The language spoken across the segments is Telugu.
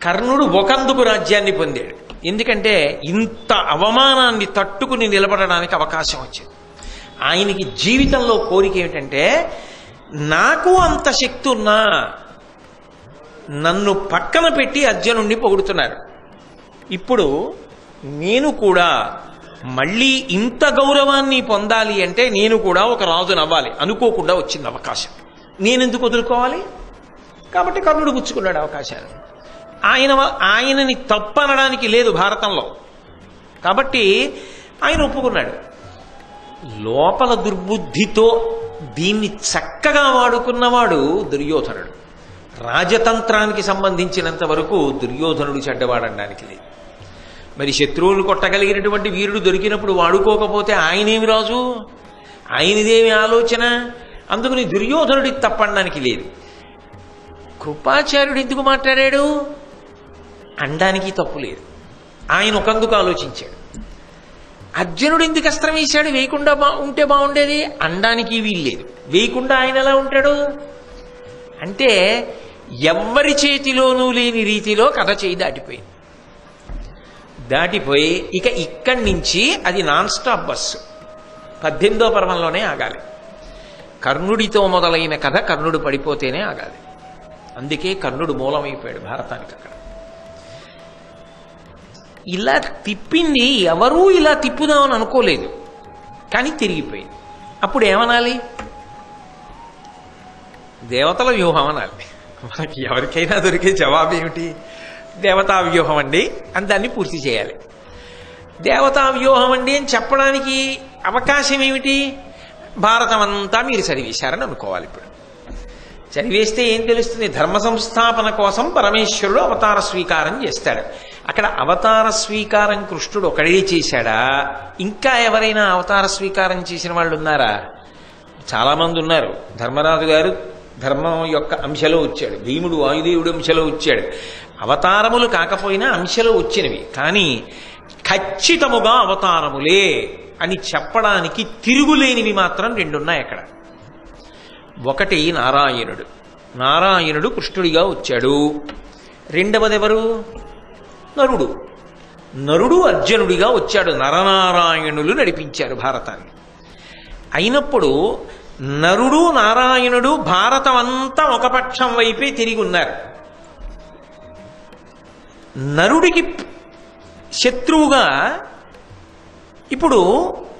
కర్ణుడు ఒకందుకు రాజ్యాన్ని పొందాడు. ఎందుకంటే ఇంత అవమానాన్ని తట్టుకుని నిలబడడానికి అవకాశం వచ్చింది. ఆయనకి జీవితంలో కోరిక ఏమిటంటే, నాకు అంత శక్తి ఉన్నా నన్ను పక్కన పెట్టి అర్జునుడిని పొగుడుతున్నారు, ఇప్పుడు నేను కూడా మళ్ళీ ఇంత గౌరవాన్ని పొందాలి అంటే నేను కూడా ఒక రాజును అవ్వాలి. అనుకోకుండా వచ్చింది అవకాశం, నేనెందుకు వదులుకోవాలి? కాబట్టి కర్ణుడు పుచ్చుకున్నాడు అవకాశాన్ని. ఆయనని తప్పనడానికి లేదు భారతంలో, కాబట్టి ఆయన ఒప్పుకున్నాడు. లోపల దుర్బుద్ధితో దీన్ని చక్కగా వాడుకున్నవాడు దుర్యోధనుడు. రాజతంత్రానికి సంబంధించినంత వరకు దుర్యోధనుడు చెడ్డవాడనడానికి లేదు. మరి శత్రువులు కొట్టగలిగినటువంటి వీరుడు దొరికినప్పుడు వాడుకోకపోతే ఆయనేమి రాజు, ఆయనదేమి ఆలోచన? అందుకని దుర్యోధనుడి తప్పనడానికి లేదు. కృపాచార్యుడు ఎందుకు మాట్లాడాడు అనడానికి తప్పు లేదు, ఆయన ఒకందుకు ఆలోచించాడు. అర్జునుడు ఎందుకు అస్త్రం వేశాడు, వేయకుండా ఉంటే బాగుండేది అనడానికి వీల్లేదు. వేయకుండా ఆయన ఎలా ఉంటాడు అంటే ఎవ్వరి చేతిలోనూ లేని రీతిలో కథ చేయి దాటిపోయింది. దాటిపోయి ఇక ఇక్కడి నుంచి అది నాన్ స్టాప్ బస్సు. 18వ పర్వంలోనే ఆగాలి. కర్ణుడితో మొదలైన కథ కర్ణుడు పడిపోతేనే ఆగాలి. అందుకే కర్ణుడు మూలమైపోయాడు భారతానికి. అక్కడ ఇలా తిప్పింది ఎవరూ ఇలా తిప్పుదామని అనుకోలేదు, కానీ తిరిగిపోయింది. అప్పుడు ఏమనాలి? దేవతల వ్యూహం అనాలి. మనకి ఎవరికైనా దొరికే జవాబు ఏమిటి? దేవతా వ్యూహం అండి అని దాన్ని పూర్తి చేయాలి. దేవతా వ్యూహం అండి అని చెప్పడానికి అవకాశం ఏమిటి? భారతం అంతా మీరు చదివేశారని అనుకోవాలి. ఇప్పుడు చదివేస్తే ఏం తెలుస్తుంది? ధర్మ సంస్థాపన కోసం పరమేశ్వరుడు అవతార స్వీకారం చేస్తాడు. అక్కడ అవతార స్వీకారం కృష్ణుడు ఒకడే చేశాడా? ఇంకా ఎవరైనా అవతార స్వీకారం చేసిన వాళ్ళు ఉన్నారా? చాలామంది ఉన్నారు. ధర్మరాజు గారు ధర్మం యొక్క అంశలో వచ్చాడు, భీముడు వాయుదేవుడు అంశలో వచ్చాడు. అవతారములు కాకపోయినా అంశలో వచ్చినవి, కానీ ఖచ్చితముగా అవతారములే అని చెప్పడానికి తిరుగులేనివి మాత్రం 2 ఉన్నాయి అక్కడ. ఒకటి నారాయణుడు. నారాయణుడు కృష్ణుడిగా వచ్చాడు. రెండవది ఎవరు? నరుడు. నరుడు అర్జునుడిగా వచ్చాడు. నరనారాయణులు నడిపించారు భారతాన్ని. అయినప్పుడు నరుడు నారాయణుడు భారతం అంతా ఒక పక్షం వైపే తిరిగి ఉన్నారు. నరుడికి శత్రువుగా ఇప్పుడు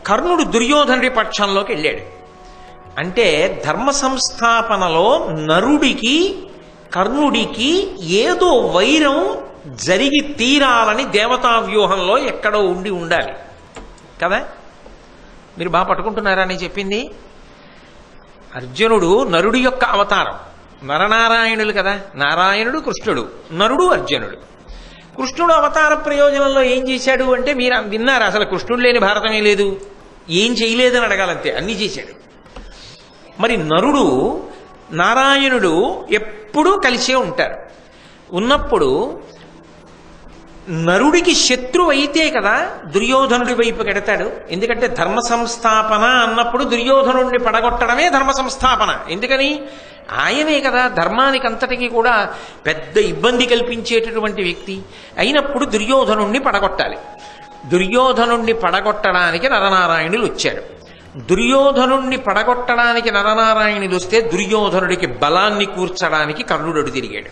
కర్ణుడు దుర్యోధనుడి పక్షంలోకి వెళ్ళాడు. అంటే ధర్మ సంస్థాపనలో నరుడికి కర్ణుడికి ఏదో వైరం జరిగి తీరాలని దేవతా వ్యూహంలో ఎక్కడో ఉండాలి కదా. మీరు బాగా పట్టుకుంటున్నారా అని చెప్పింది? అర్జునుడు నరుడి యొక్క అవతారం, నరనారాయణులు కదా. నారాయణుడు కృష్ణుడు, నరుడు అర్జునుడు. కృష్ణుడు అవతార ప్రయోజనంలో ఏం చేశాడు అంటే మీరు విన్నారు. అసలు కృష్ణుడు లేని భారతమే లేదు, ఏం చేయలేదని అడగాలంతే, అన్నీ చేశాడు. మరి నరుడు నారాయణుడు ఎప్పుడూ కలిసే ఉంటారు. ఉన్నప్పుడు నరుడికి శత్రువు అయితే కదా దుర్యోధనుడి వైపు గెడతాడు. ఎందుకంటే ధర్మ సంస్థాపన అన్నప్పుడు దుర్యోధనుడిని పడగొట్టడమే ధర్మ సంస్థాపన. ఎందుకని? ఆయనే కదా ధర్మానికి అంతటికీ కూడా పెద్ద ఇబ్బంది కల్పించేటటువంటి వ్యక్తి. అయినప్పుడు దుర్యోధనుణ్ణి పడగొట్టాలి. దుర్యోధనుణ్ణి పడగొట్టడానికి నరనారాయణులు వచ్చాడు. దుర్యోధనుణ్ణి పడగొట్టడానికి నరనారాయణులు వస్తే దుర్యోధనుడికి బలాన్ని కూర్చడానికి కర్ణుడు తిరిగాడు.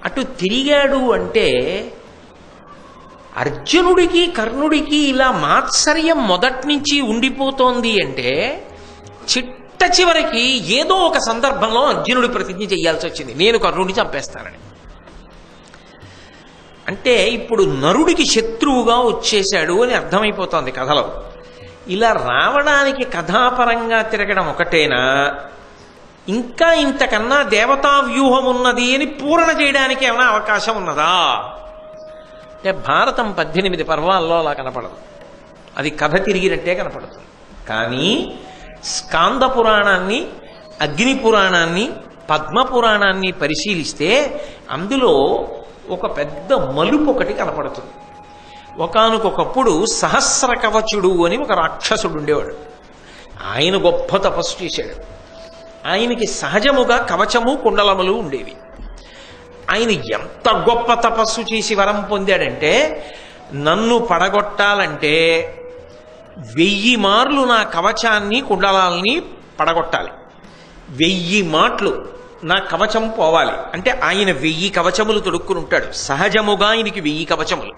అటు తిరిగాడు అంటే అర్జునుడికి కర్ణుడికి ఇలా మాత్సర్యం మొదటి నుంచి ఉండిపోతోంది అంటే చిట్ట చివరికి ఏదో ఒక సందర్భంలో అర్జునుడి ప్రతిజ్ఞ చేయాల్సి వచ్చింది, నేను కర్ణుడిని చంపేస్తానని. అంటే ఇప్పుడు నరుడికి శత్రువుగా వచ్చేశాడు అని అర్థమైపోతోంది కథలో. ఇలా రావడానికి కథాపరంగా తిరగడం ఒకటేనా, ఇంకా ఇంతకన్నా దేవతా వ్యూహం ఉన్నది అని పూరణ చేయడానికి ఏమైనా అవకాశం ఉన్నదా అంటే భారతం 18 పర్వాల్లో అలా కనపడదు. అది కథ తిరిగినట్టే కనపడుతుంది. కానీ స్కాంద పురాణాన్ని, అగ్ని పురాణాన్ని, పద్మ పురాణాన్ని పరిశీలిస్తే అందులో ఒక పెద్ద మలుపు ఒకటి కనపడుతుంది. ఒకానొకప్పుడు సహస్ర కవచుడు అని ఒక రాక్షసుడు ఉండేవాడు. ఆయన గొప్ప తపస్సు చేశాడు. ఆయనకి సహజముగా కవచము కుండలములు ఉండేవి. ఆయన ఎంత గొప్ప తపస్సు చేసి వరం పొందాడంటే, నన్ను పడగొట్టాలంటే 1000 మార్లు నా కవచాన్ని కుండలాల్ని పడగొట్టాలి, 1000 మాటలు నా కవచం పోవాలి అంటే ఆయన 1000 కవచములు తొడుక్కుని ఉంటాడు. సహజముగా ఆయనకి 1000 కవచములు,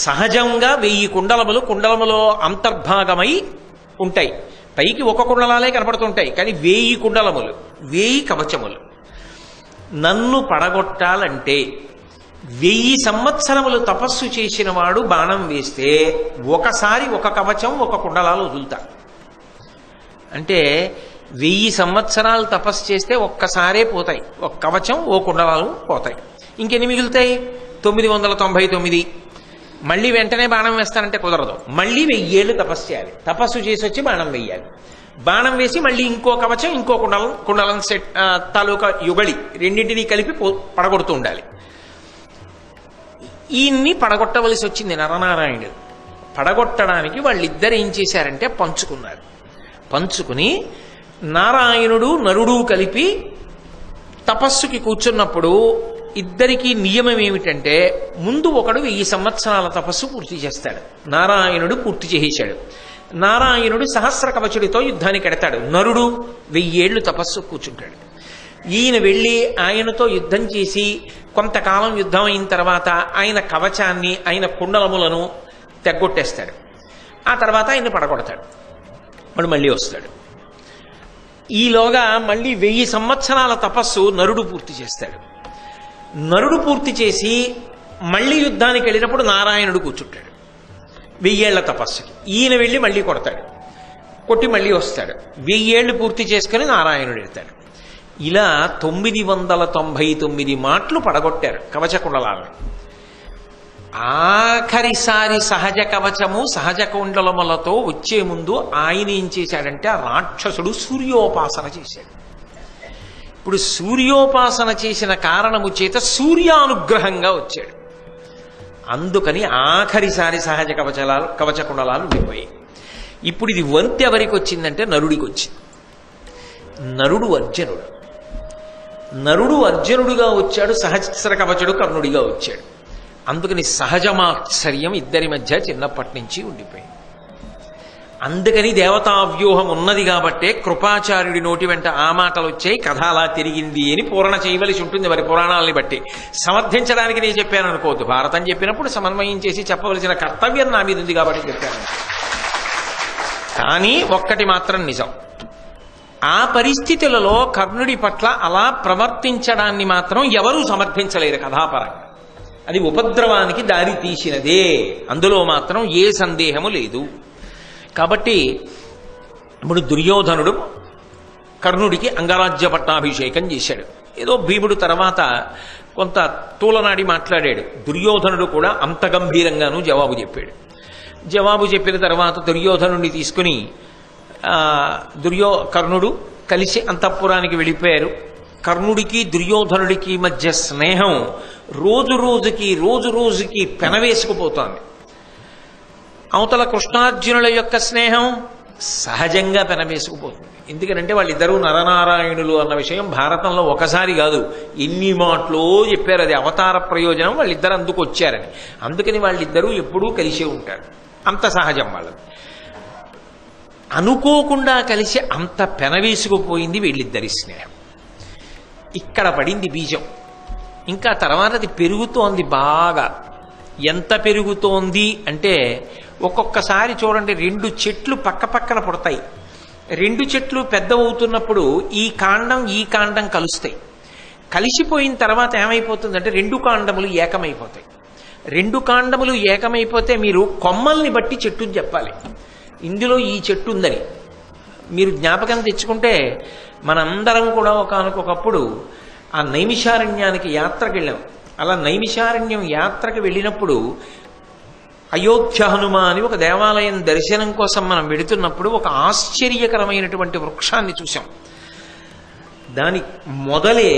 సహజంగా 1000 కుండలములో అంతర్భాగమై ఉంటాయి. పైకి ఒక కుండలాలే కనపడుతుంటాయి, కానీ 1000 కుండలములు, 1000 కవచములు. నన్ను పడగొట్టాలంటే 1000 సంవత్సరములు తపస్సు చేసిన వాడు బాణం వేస్తే ఒకసారి ఒక కవచం ఒక కుండలాలు వదులుతాడు. అంటే 1000 సంవత్సరాలు తపస్సు చేస్తే ఒక్కసారే పోతాయి, ఒక కవచం ఓ కుండలాలు పోతాయి. ఇంకెన్ని మిగులుతాయి? 999. మళ్ళీ వెంటనే బాణం వేస్తానంటే కుదరదు, మళ్ళీ 1000 ఏళ్ళు తపస్సు చేయాలి. తపస్సు చేసి వచ్చి బాణం వేయాలి, బాణం వేసి మళ్ళీ ఇంకో కవచం ఇంకో కుండలం సెట్ తాలూకా యుగళి రెండింటినీ కలిపి పడగొడుతూ ఉండాలి. ఈయన్ని పడగొట్టవలసి వచ్చింది నరనారాయణుడు. పడగొట్టడానికి వాళ్ళిద్దరు ఏం చేశారంటే పంచుకున్నారు. పంచుకుని నారాయణుడు నరుడు కలిపి తపస్సుకి కూర్చున్నప్పుడు ఇద్దరికీ నియమం ఏమిటంటే, ముందు ఒకడు 1000 సంవత్సరాల తపస్సు పూర్తి చేస్తాడు. నారాయణుడు పూర్తి చేసేశాడు. నారాయణుడు సహస్ర కవచుడితో యుద్ధానికి ఎడతాడు. నరుడు 1000 ఏళ్ళు తపస్సు కూర్చుంటాడు. ఈయన వెళ్ళి ఆయనతో యుద్ధం చేసి కొంతకాలం యుద్ధం అయిన తర్వాత ఆయన కవచాన్ని ఆయన కుండలములను తెగ్గొట్టేస్తాడు. ఆ తర్వాత ఆయన పడగొడతాడు, వాడు మళ్ళీ వస్తాడు. ఈలోగా మళ్ళీ 1000 సంవత్సరాల తపస్సు నరుడు పూర్తి చేస్తాడు. నరుడు పూర్తి చేసి మళ్ళీ యుద్ధానికి వెళ్ళినప్పుడు నారాయణుడు కూర్చుంటాడు 1000 ఏళ్ల తపస్సుకి. ఈయన వెళ్ళి మళ్ళీ కొడతాడు, కొట్టి మళ్ళీ వస్తాడు. 1000 ఏళ్ళు పూర్తి చేసుకుని నారాయణుడు వెళ్తాడు. ఇలా 999 మాటలు పడగొట్టారు కవచ కుండలాలను. ఆఖరిసారి సహజ కవచము సహజ కుండలములతో వచ్చే ముందు ఆయన ఏం చేశాడంటే, ఆ రాక్షసుడు సూర్యోపాసన చేశాడు. ఇప్పుడు సూర్యోపాసన చేసిన కారణము చేత సూర్యానుగ్రహంగా వచ్చాడు. అందుకని ఆఖరిసారి సహజ కవచ కుండలాలు ఉండిపోయాయి. ఇప్పుడు ఇది వంతె ఎవరికి వచ్చిందంటే నరుడికి వచ్చింది. నరుడు అర్జునుడుగా వచ్చాడు, సహస్ర కవచుడు కర్ణుడిగా వచ్చాడు. అందుకని సహజమాశ్చర్యం ఇద్దరి మధ్య చిన్నప్పటి నుంచి ఉండిపోయింది. అందుకని దేవతా వ్యూహం ఉన్నది కాబట్టే కృపాచార్యుడి నోటి వెంట ఆ మాటలు వచ్చాయి, కథ అలా తిరిగింది అని పూరణ చేయవలసి ఉంటుంది మరి పురాణాలని బట్టి. సమర్థించడానికి నేను చెప్పాను అనుకోవద్దు, భారతం చెప్పినప్పుడు సమన్వయం చేసి చెప్పవలసిన కర్తవ్యం నా మీద ఉంది కాబట్టి చెప్పాను. కానీ ఒక్కటి మాత్రం నిజం, ఆ పరిస్థితులలో కర్ణుడి పట్ల అలా ప్రవర్తించడాన్ని మాత్రం ఎవరూ సమర్థించలేరు కథాపరంగా. అది ఉపద్రవానికి దారి తీసినదే, అందులో మాత్రం ఏ సందేహము లేదు. కాబట్టి ఇప్పుడు దుర్యోధనుడు కర్ణుడికి అంగరాజ్య పట్టాభిషేకం చేశాడు. ఏదో భీముడు తర్వాత కొంత తూలనాడి మాట్లాడాడు. దుర్యోధనుడు కూడా అంత గంభీరంగానూ జవాబు చెప్పాడు. జవాబు చెప్పిన తర్వాత దుర్యోధనుడిని తీసుకుని కర్ణుడు కలిసి అంతఃపురానికి వెళ్ళిపోయారు. కర్ణుడికి దుర్యోధనుడికి మధ్య స్నేహం రోజు రోజుకి పెనవేసుకుపోతోంది. అవతల కృష్ణార్జునుల యొక్క స్నేహం సహజంగా పెనవేసుకుపోతుంది. ఎందుకంటే వాళ్ళిద్దరూ నరనారాయణులు అన్న విషయం భారతంలో ఒకసారి కాదు ఎన్ని మాటలో చెప్పారు. అది అవతార ప్రయోజనం, వాళ్ళిద్దరు అందుకు వచ్చారని. అందుకని వాళ్ళిద్దరూ ఎప్పుడూ కలిసే ఉంటారు, అంత సహజం వాళ్ళది. అనుకోకుండా కలిసి అంత పెనవేసుకుపోయింది వీళ్ళిద్దరి స్నేహం. ఇక్కడ పడింది బీజం. ఇంకా తర్వాత అది పెరుగుతోంది బాగా. ఎంత పెరుగుతోంది అంటే, ఒక్కొక్కసారి చూడండి 2 చెట్లు పక్క పక్కన పుడతాయి. 2 చెట్లు పెద్దవవుతున్నప్పుడు ఈ కాండం కలుస్తాయి. కలిసిపోయిన తర్వాత ఏమైపోతుందంటే 2 కాండములు ఏకమైపోతాయి. 2 కాండములు ఏకమైపోతే మీరు కొమ్మల్ని బట్టి చెట్టుని చెప్పాలి. ఇందులో ఈ చెట్టు ఉందని మీరు జ్ఞాపకం తెచ్చుకుంటే, మనందరం కూడా ఒకనకొకప్పుడు ఆ నైమిషారణ్యానికి యాత్రకు వెళ్ళాం. అలా నైమిషారణ్యం యాత్రకు వెళ్ళినప్పుడు అయోధ్య హనుమ అని ఒక దేవాలయం దర్శనం కోసం మనం వెడుతున్నప్పుడు ఒక ఆశ్చర్యకరమైనటువంటి వృక్షాన్ని చూసాం. దాని మొదలే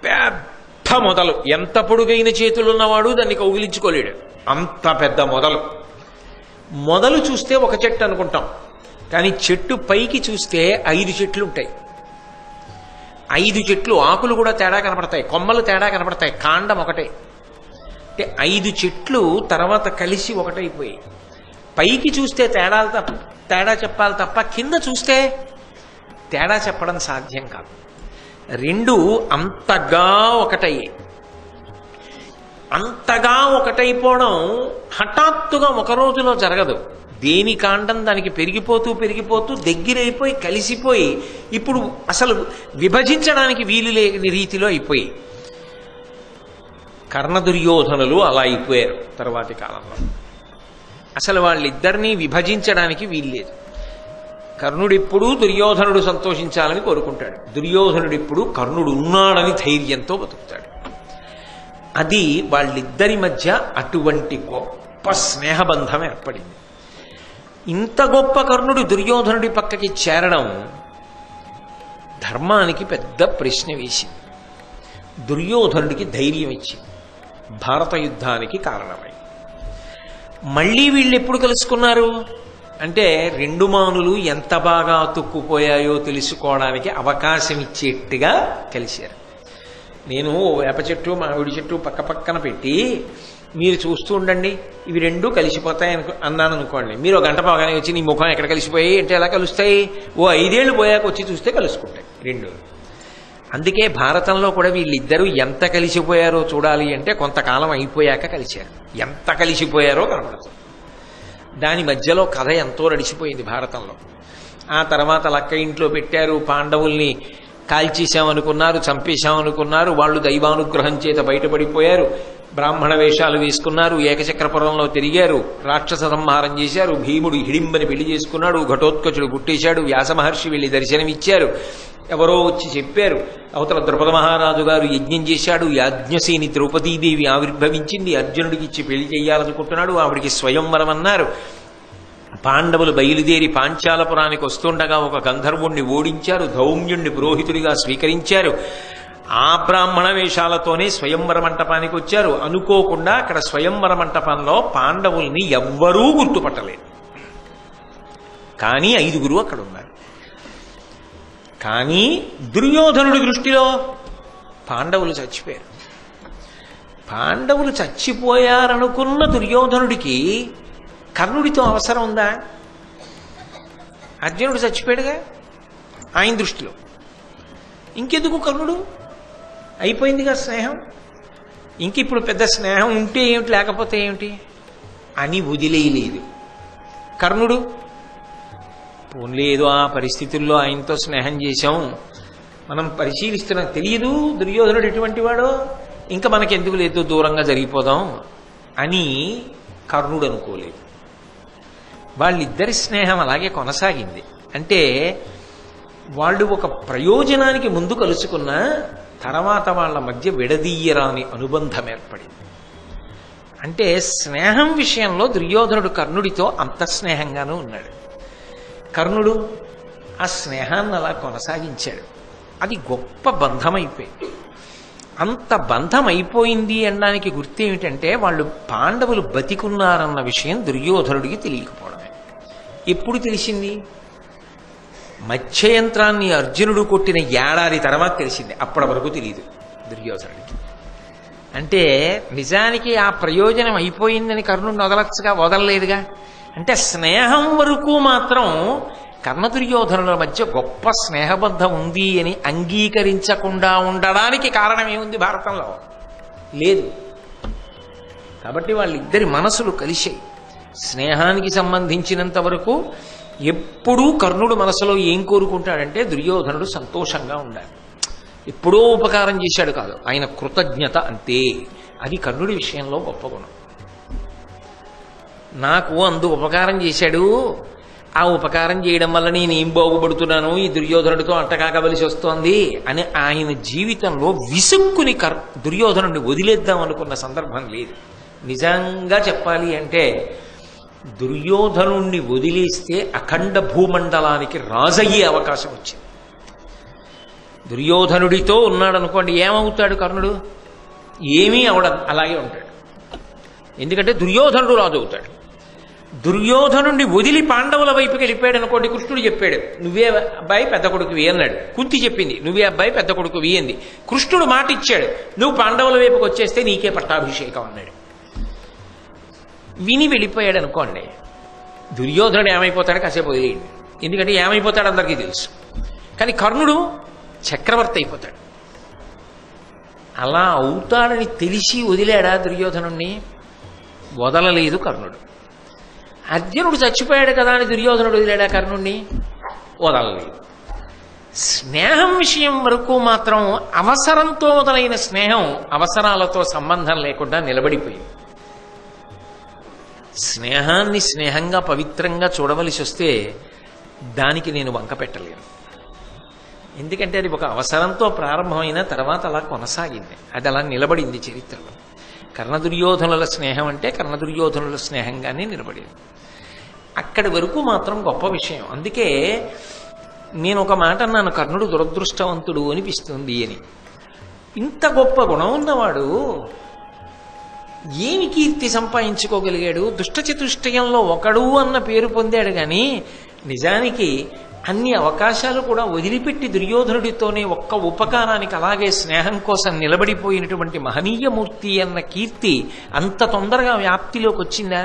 పెద్ద మొదలు, ఎంత పొడుగైన చేతులున్నవాడు దాన్ని కౌగిలించుకోలేడు, అంత పెద్ద మొదలు చూస్తే ఒక చెట్టు అనుకుంటాం, కానీ చెట్టు పైకి చూస్తే 5 చెట్లు ఉంటాయి. 5 చెట్లు, ఆకులు కూడా తేడా కనపడతాయి, కొమ్మలు తేడా కనపడతాయి, కాండం ఒకటే. అంటే 5 చెట్లు తర్వాత కలిసి ఒకటైపోయి. పైకి చూస్తే తేడా చెప్పాలి తప్ప కింద చూస్తే తేడా చెప్పడం సాధ్యం కాదు. 2 అంతగా ఒకటయ్యాయి. అంతగా ఒకటైపోవడం హఠాత్తుగా ఒక రోజులో జరగదు. దేని కాండం దానికి పెరిగిపోతూ పెరిగిపోతూ దగ్గరైపోయి కలిసిపోయి ఇప్పుడు అసలు విభజించడానికి వీలు లేని రీతిలో అయిపోయి. కర్ణ దుర్యోధనులు అలా అయిపోయారు తరువాతి కాలంలో. అసలు వాళ్ళిద్దరినీ విభజించడానికి వీల్లేదు. కర్ణుడిప్పుడు దుర్యోధనుడు సంతోషించాలని కోరుకుంటాడు, దుర్యోధనుడిప్పుడు కర్ణుడు ఉన్నాడని ధైర్యంతో బతుకుతాడు. అది వాళ్ళిద్దరి మధ్య అటువంటి గొప్ప స్నేహబంధం ఏర్పడింది. ఇంత గొప్ప కర్ణుడు దుర్యోధనుడి పక్కకి చేరడం ధర్మానికి పెద్ద ప్రశ్న వేసింది, దుర్యోధనుడికి ధైర్యం ఇచ్చింది, భారత యుద్ధానికి కారణమై. మళ్ళీ వీళ్ళు ఎప్పుడు కలుసుకున్నారు అంటే 2 మానులు ఎంత బాగా అతుక్కుపోయాయో తెలుసుకోవడానికి అవకాశం ఇచ్చేట్టుగా కలిశారు. నేను వేప చెట్టు మామిడి చెట్టు పక్క పక్కన పెట్టి మీరు చూస్తూ ఉండండి, ఇవి 2 కలిసిపోతాయి అన్నాను అనుకోండి. మీరు 1 గంట పోగానే వచ్చి నీ ముఖం ఎక్కడ కలిసిపోయి అంటే ఎలా కలుస్తాయి? ఓ 5 ఏళ్ళు పోయాక వచ్చి చూస్తే కలుసుకుంటాయి 2. అందుకే భారతంలో కూడా వీళ్ళిద్దరూ ఎంత కలిసిపోయారో చూడాలి అంటే కొంతకాలం అయిపోయాక కలిశారు. ఎంత కలిసిపోయారో కనపడుతుంది. దాని మధ్యలో కథ ఎంతో నడిచిపోయింది భారతంలో. ఆ తర్వాత లక్క ఇంట్లో పెట్టారు, పాండవుల్ని కాల్చేశామనుకున్నారు, చంపేశామనుకున్నారు. వాళ్ళు దైవానుగ్రహం చేత బయటపడిపోయారు, బ్రాహ్మణ వేషాలు వేసుకున్నారు, ఏకచక్రపురంలో తిరిగారు, రాక్షస సంహారం చేశారు. భీముడు హిడింబని పెళ్లి చేసుకున్నాడు, ఘటోత్కచుడు పుట్టేశాడు, వ్యాస మహర్షి వెళ్ళి దర్శనమిచ్చారు, ఎవరో వచ్చి చెప్పారు. అవతల ద్రుపద మహారాజు గారు యజ్ఞం చేశాడు, యాజ్ఞసేని ద్రౌపదీదేవి ఆవిర్భవించింది, అర్జునుడికి ఇచ్చి పెళ్లి చేయాలనుకుంటున్నాడు, ఆవిడికి స్వయంవరం అన్నారు. పాండవులు బయలుదేరి పాంచాలపురానికి వస్తుండగా ఒక గంధర్వుణ్ణి ఓడించారు, ధౌమ్యుణ్ణి పురోహితుడిగా స్వీకరించారు. ఆ బ్రాహ్మణ వేషాలతోనే స్వయంవర మంటపానికి వచ్చారు. అనుకోకుండా అక్కడ స్వయంవర మంటపంలో పాండవుల్ని ఎవ్వరూ గుర్తుపట్టలేదు, కానీ 5గురు అక్కడ ఉన్నారు. కానీ దుర్యోధనుడి దృష్టిలో పాండవులు చచ్చిపోయారు. పాండవులు చచ్చిపోయారనుకున్న దుర్యోధనుడికి కర్ణుడితో అవసరం ఉందా? అర్జునుడు చచ్చిపోయాడుగా ఆయన దృష్టిలో. ఇంకెందుకు కర్ణుడు? అయిపోయిందిగా స్నేహం. ఇంక ఇప్పుడు పెద్ద స్నేహం ఉంటే ఏమిటి, లేకపోతే ఏమిటి అని వదిలేయలేదు కర్ణుడు. పోన్లే ఏదో ఆ పరిస్థితుల్లో ఆయనతో స్నేహం చేశాం, మనం పరిశీలిస్తున్నాం, తెలియదు దుర్యోధనుడు ఎటువంటి వాడో, ఇంకా మనకెందుకు లేదు, దూరంగా జరిగిపోదాం అని కర్ణుడు అనుకోలేదు. వాళ్ళిద్దరి స్నేహం అలాగే కొనసాగింది. అంటే వాళ్ళు ఒక ప్రయోజనానికి ముందు కలుసుకున్న తర్వాత వాళ్ళ మధ్య విడదీయరాని అనుబంధం ఏర్పడింది. అంటే స్నేహం విషయంలో దుర్యోధనుడు కర్ణుడితో అంత స్నేహంగానూ ఉన్నాడు. కర్ణుడు ఆ స్నేహాన్ని అలా కొనసాగించాడు. అది గొప్ప బంధం అయిపోయింది. అంత బంధం అయిపోయింది అనడానికి గుర్తు ఏమిటంటే వాళ్ళు పాండవులు బతికున్నారన్న విషయం దుర్యోధనుడికి తెలియకపోవడమే. ఎప్పుడు తెలిసింది? మత్స్యయంత్రాన్ని అర్జునుడు కొట్టిన ఏడాది తర్వాత తెలిసింది. అప్పటి వరకు తెలియదు దుర్యోధనుడికి. అంటే నిజానికి ఆ ప్రయోజనం అయిపోయిందని కర్ణుడిని వదలలేదుగా. అంటే స్నేహం వరకు మాత్రం కర్ణ దుర్యోధనుల మధ్య గొప్ప స్నేహబంధం ఉంది అని అంగీకరించకుండా ఉండడానికి కారణం ఏముంది భారతంలో? లేదు. కాబట్టి వాళ్ళిద్దరి మనసులు కలిశాయి. స్నేహానికి సంబంధించినంత వరకు ఎప్పుడూ కర్ణుడు మనసులో ఏం కోరుకుంటాడంటే దుర్యోధనుడు సంతోషంగా ఉండాలి. ఎప్పుడో ఉపకారం చేశాడు కాదు, ఆయన కృతజ్ఞత అంతే. అది కర్ణుడి విషయంలో గొప్ప గుణం. నాకు అందు ఉపకారం చేశాడు, ఆ ఉపకారం చేయడం వల్ల నేనేం బాగుపడుతున్నాను, ఈ దుర్యోధనుడితో అంటకాకవలసి వస్తోంది అని ఆయన జీవితంలో విసుక్కుని దుర్యోధనుడిని వదిలేద్దాం అనుకున్న సందర్భం లేదు. నిజంగా చెప్పాలి అంటే దుర్యోధనుణ్ణి వదిలేస్తే అఖండ భూమండలానికి రాజయ్యే అవకాశం వచ్చింది. దుర్యోధనుడితో ఉన్నాడనుకోండి, ఏమవుతాడు కర్ణుడు? ఏమీ అవడం, అలాగే ఉంటాడు. ఎందుకంటే దుర్యోధనుడు రాజు అవుతాడు. దుర్యోధనుండి వదిలి పాండవుల వైపుకి వెళ్ళిపోయాడు అనుకోండి, కృష్ణుడు చెప్పాడు నువ్వే అబ్బాయి పెద్ద కొడుకువి అన్నాడు. కుంతి చెప్పింది నువ్వే అబ్బాయి పెద్ద కొడుకువి అంది. కృష్ణుడు మాట ఇచ్చాడు నువ్వు పాండవుల వైపుకి వచ్చేస్తే నీకే పట్టాభిషేకం అన్నాడు. విని వెళ్ళిపోయాడు అనుకోండి, దుర్యోధనుడు ఏమైపోతాడు కాసేపు వదిలేయండి, ఎందుకంటే ఏమైపోతాడు అందరికీ తెలుసు. కానీ కర్ణుడు చక్రవర్తి అయిపోతాడు. అలా అవుతాడని తెలిసి వదిలాడా దుర్యోధనుణ్ణి? వదలలేదు కర్ణుడు. అర్జునుడు చచ్చిపోయాడు కదా అని దుర్యోధనుడు వదిలాడా కర్ణుణ్ణి? వదలలేదు. స్నేహం విషయం వరకు మాత్రం అవసరంతో మొదలైన స్నేహం అవసరాలతో సంబంధం లేకుండా నిలబడిపోయింది. స్నేహాన్ని స్నేహంగా పవిత్రంగా చూడవలసి వస్తే దానికి నేను వంక పెట్టలేను. ఎందుకంటే అది ఒక అవసరంతో ప్రారంభమైన తర్వాత అలా కొనసాగింది, అది అలా నిలబడింది చరిత్రలో. కర్ణదుర్యోధనుల స్నేహం అంటే కర్ణదుర్యోధనుల స్నేహంగానే నిలబడింది. అక్కడి వరకు మాత్రం గొప్ప విషయం. అందుకే నేను ఒక మాట అన్నాను, కర్ణుడు దురదృష్టవంతుడు అనిపిస్తుంది అని. ఇంత గొప్ప గుణం ఉన్నవాడు ఏమి కీర్తి సంపాదించుకోగలిగాడు? దుష్టచతుష్టయంలో ఒకడు అన్న పేరు పొందాడు కానీ నిజానికి అన్ని అవకాశాలు కూడా వదిలిపెట్టి దుర్యోధనుడితోనే ఒక్క ఉపకారానికి అలాగే స్నేహం కోసం నిలబడిపోయినటువంటి మహనీయమూర్తి అన్న కీర్తి అంత తొందరగా వ్యాప్తిలోకి వచ్చిందా?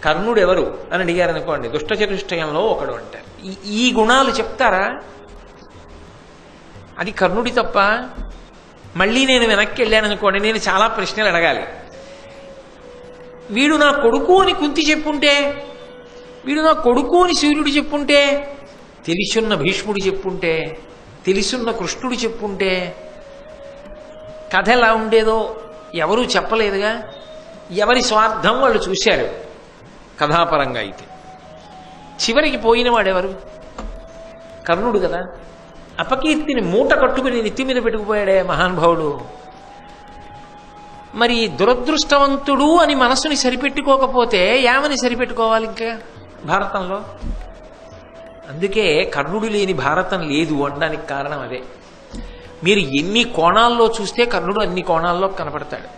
కర్ణుడు ఎవరు అని అడిగారు అనుకోండి, దుష్టచతుష్టయంలో ఒకడు అంటారు. ఈ గుణాలు చెప్తారా? అది కర్ణుడి తప్ప? మళ్ళీ నేను వెనక్కి వెళ్ళాను అనుకోండి, నేను చాలా ప్రశ్నలు అడగాలి. వీడు నా కొడుకు అని కుంతి చెప్పుంటే, వీడు నా కొడుకు అని సూర్యుడు చెప్పుంటే, తెలిసున్న భీష్ముడు చెప్పుంటే, తెలిసున్న కృష్ణుడు చెప్పుంటే కథ ఎలా ఉండేదో ఎవరూ చెప్పలేదుగా. ఎవరి స్వార్థం వాళ్ళు చూశారు కథాపరంగా. అయితే చివరికి పోయిన వాడెవరు? కర్ణుడు కదా. అపకీర్తిని మూట కట్టుకుని నెత్తి మీద పెట్టుకుపోయాడే మహానుభావుడు. మరి దురదృష్టవంతుడు అని మనసుని సరిపెట్టుకోకపోతే ఏమని సరిపెట్టుకోవాలి ఇంకా భారతంలో? అందుకే కర్ణుడు లేని భారతం లేదు అనడానికి కారణం అదే. మీరు ఎన్ని కోణాల్లో చూస్తే కర్ణుడు అన్ని కోణాల్లో కనపడతాడు.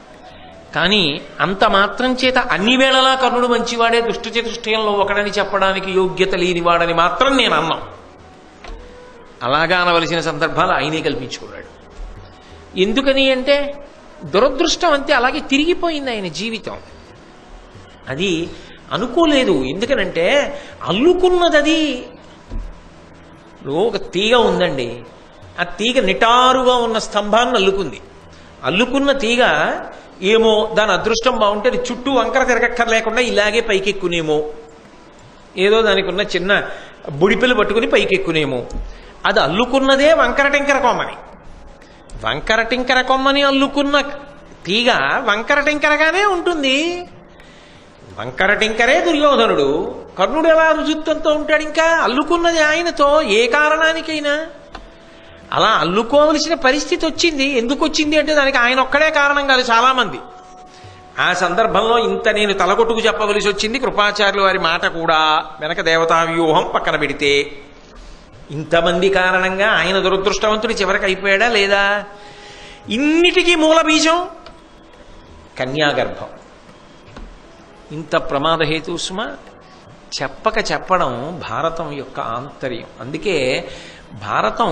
కానీ అంత మాత్రం చేత అన్ని వేళలా కర్ణుడు మంచివాడే, దుష్టచతుష్టయంలో ఒకడని చెప్పడానికి యోగ్యత లేనివాడని మాత్రం నేను అన్నాం. అలాగా అనవలసిన సందర్భాలు ఆయనే కల్పించుకున్నాడు. ఎందుకని అంటే దురదృష్టం అంతే, అలాగే తిరిగిపోయింది ఆయన జీవితం. అది అనుకోలేదు. ఎందుకనంటే అల్లుకున్నది అది. ఒక తీగ ఉందండి, ఆ తీగ నిటారుగా ఉన్న స్తంభాన్ని అల్లుకుంది. అల్లుకున్న తీగ ఏమో దాని అదృష్టం బాగుంటే అది చుట్టూ వంకర తిరగక్కర్లేకుండా ఇలాగే పైకెక్కునేమో, ఏదో దానికి ఉన్న చిన్న బుడిపిలు పట్టుకుని పైకెక్కునేమో. అది అల్లుకున్నదే వంకర టింకర కొమ్మని. వంకర టింకర కొమ్మని అల్లుకున్న తీగ వంకర టింకరగానే ఉంటుంది. వంకర టింకరే దుర్యోధనుడు. కర్ణుడు ఎలా రుజుత్వంతో ఉంటాడు? ఇంకా అల్లుకున్నది ఆయనతో ఏ కారణానికైనా. అలా అల్లుకోవలసిన పరిస్థితి వచ్చింది. ఎందుకు వచ్చింది అంటే దానికి ఆయన ఒక్కడే కారణం కాదు, చాలామంది. ఆ సందర్భంలో ఇంత నేను తలకొట్టుకు చెప్పవలసి వచ్చింది. కృపాచార్యుల వారి మాట కూడా వెనక దేవతా వ్యూహం పక్కన పెడితే ఇంతమంది కారణంగా ఆయన దురదృష్టవంతుడు చివరికి అయిపోయాడా లేదా? ఇన్నిటికీ మూల బీజం కన్యాగర్భం. ఇంత ప్రమాదహేతు సుమ చెప్పక చెప్పడం భారతం యొక్క ఆంతర్యం. అందుకే భారతం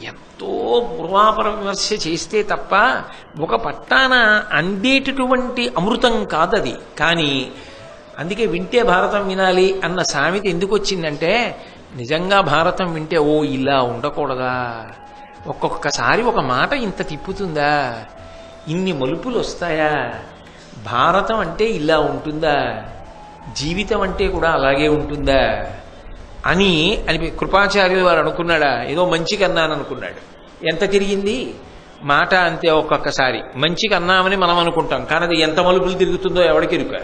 ఎంతో పూర్వాపర విమర్శ చేస్తే తప్ప ఒక పట్టాన అందేటటువంటి అమృతం కాదది. కానీ అందుకే వింటే భారతం వినాలి అన్న సామెత ఎందుకు వచ్చిందంటే నిజంగా భారతం వింటే ఓ ఇలా ఉండకూడదా, ఒక్కొక్కసారి ఒక మాట ఇంత తిప్పుతుందా, ఇన్ని మలుపులు వస్తాయా, భారతం అంటే ఇలా ఉంటుందా, జీవితం అంటే కూడా అలాగే ఉంటుందా అని కృపాచార్యులు వారు అనుకున్నాడా? ఏదో మంచిగా అన్నాను అనుకున్నాడు. ఎంత తిరిగింది మాట అంతే. ఒక్కొక్కసారి మంచిగా అన్నామని మనం అనుకుంటాం, కానీ అది ఎంత మలుపులు తిరుగుతుందో ఎవరికి ఎరుక.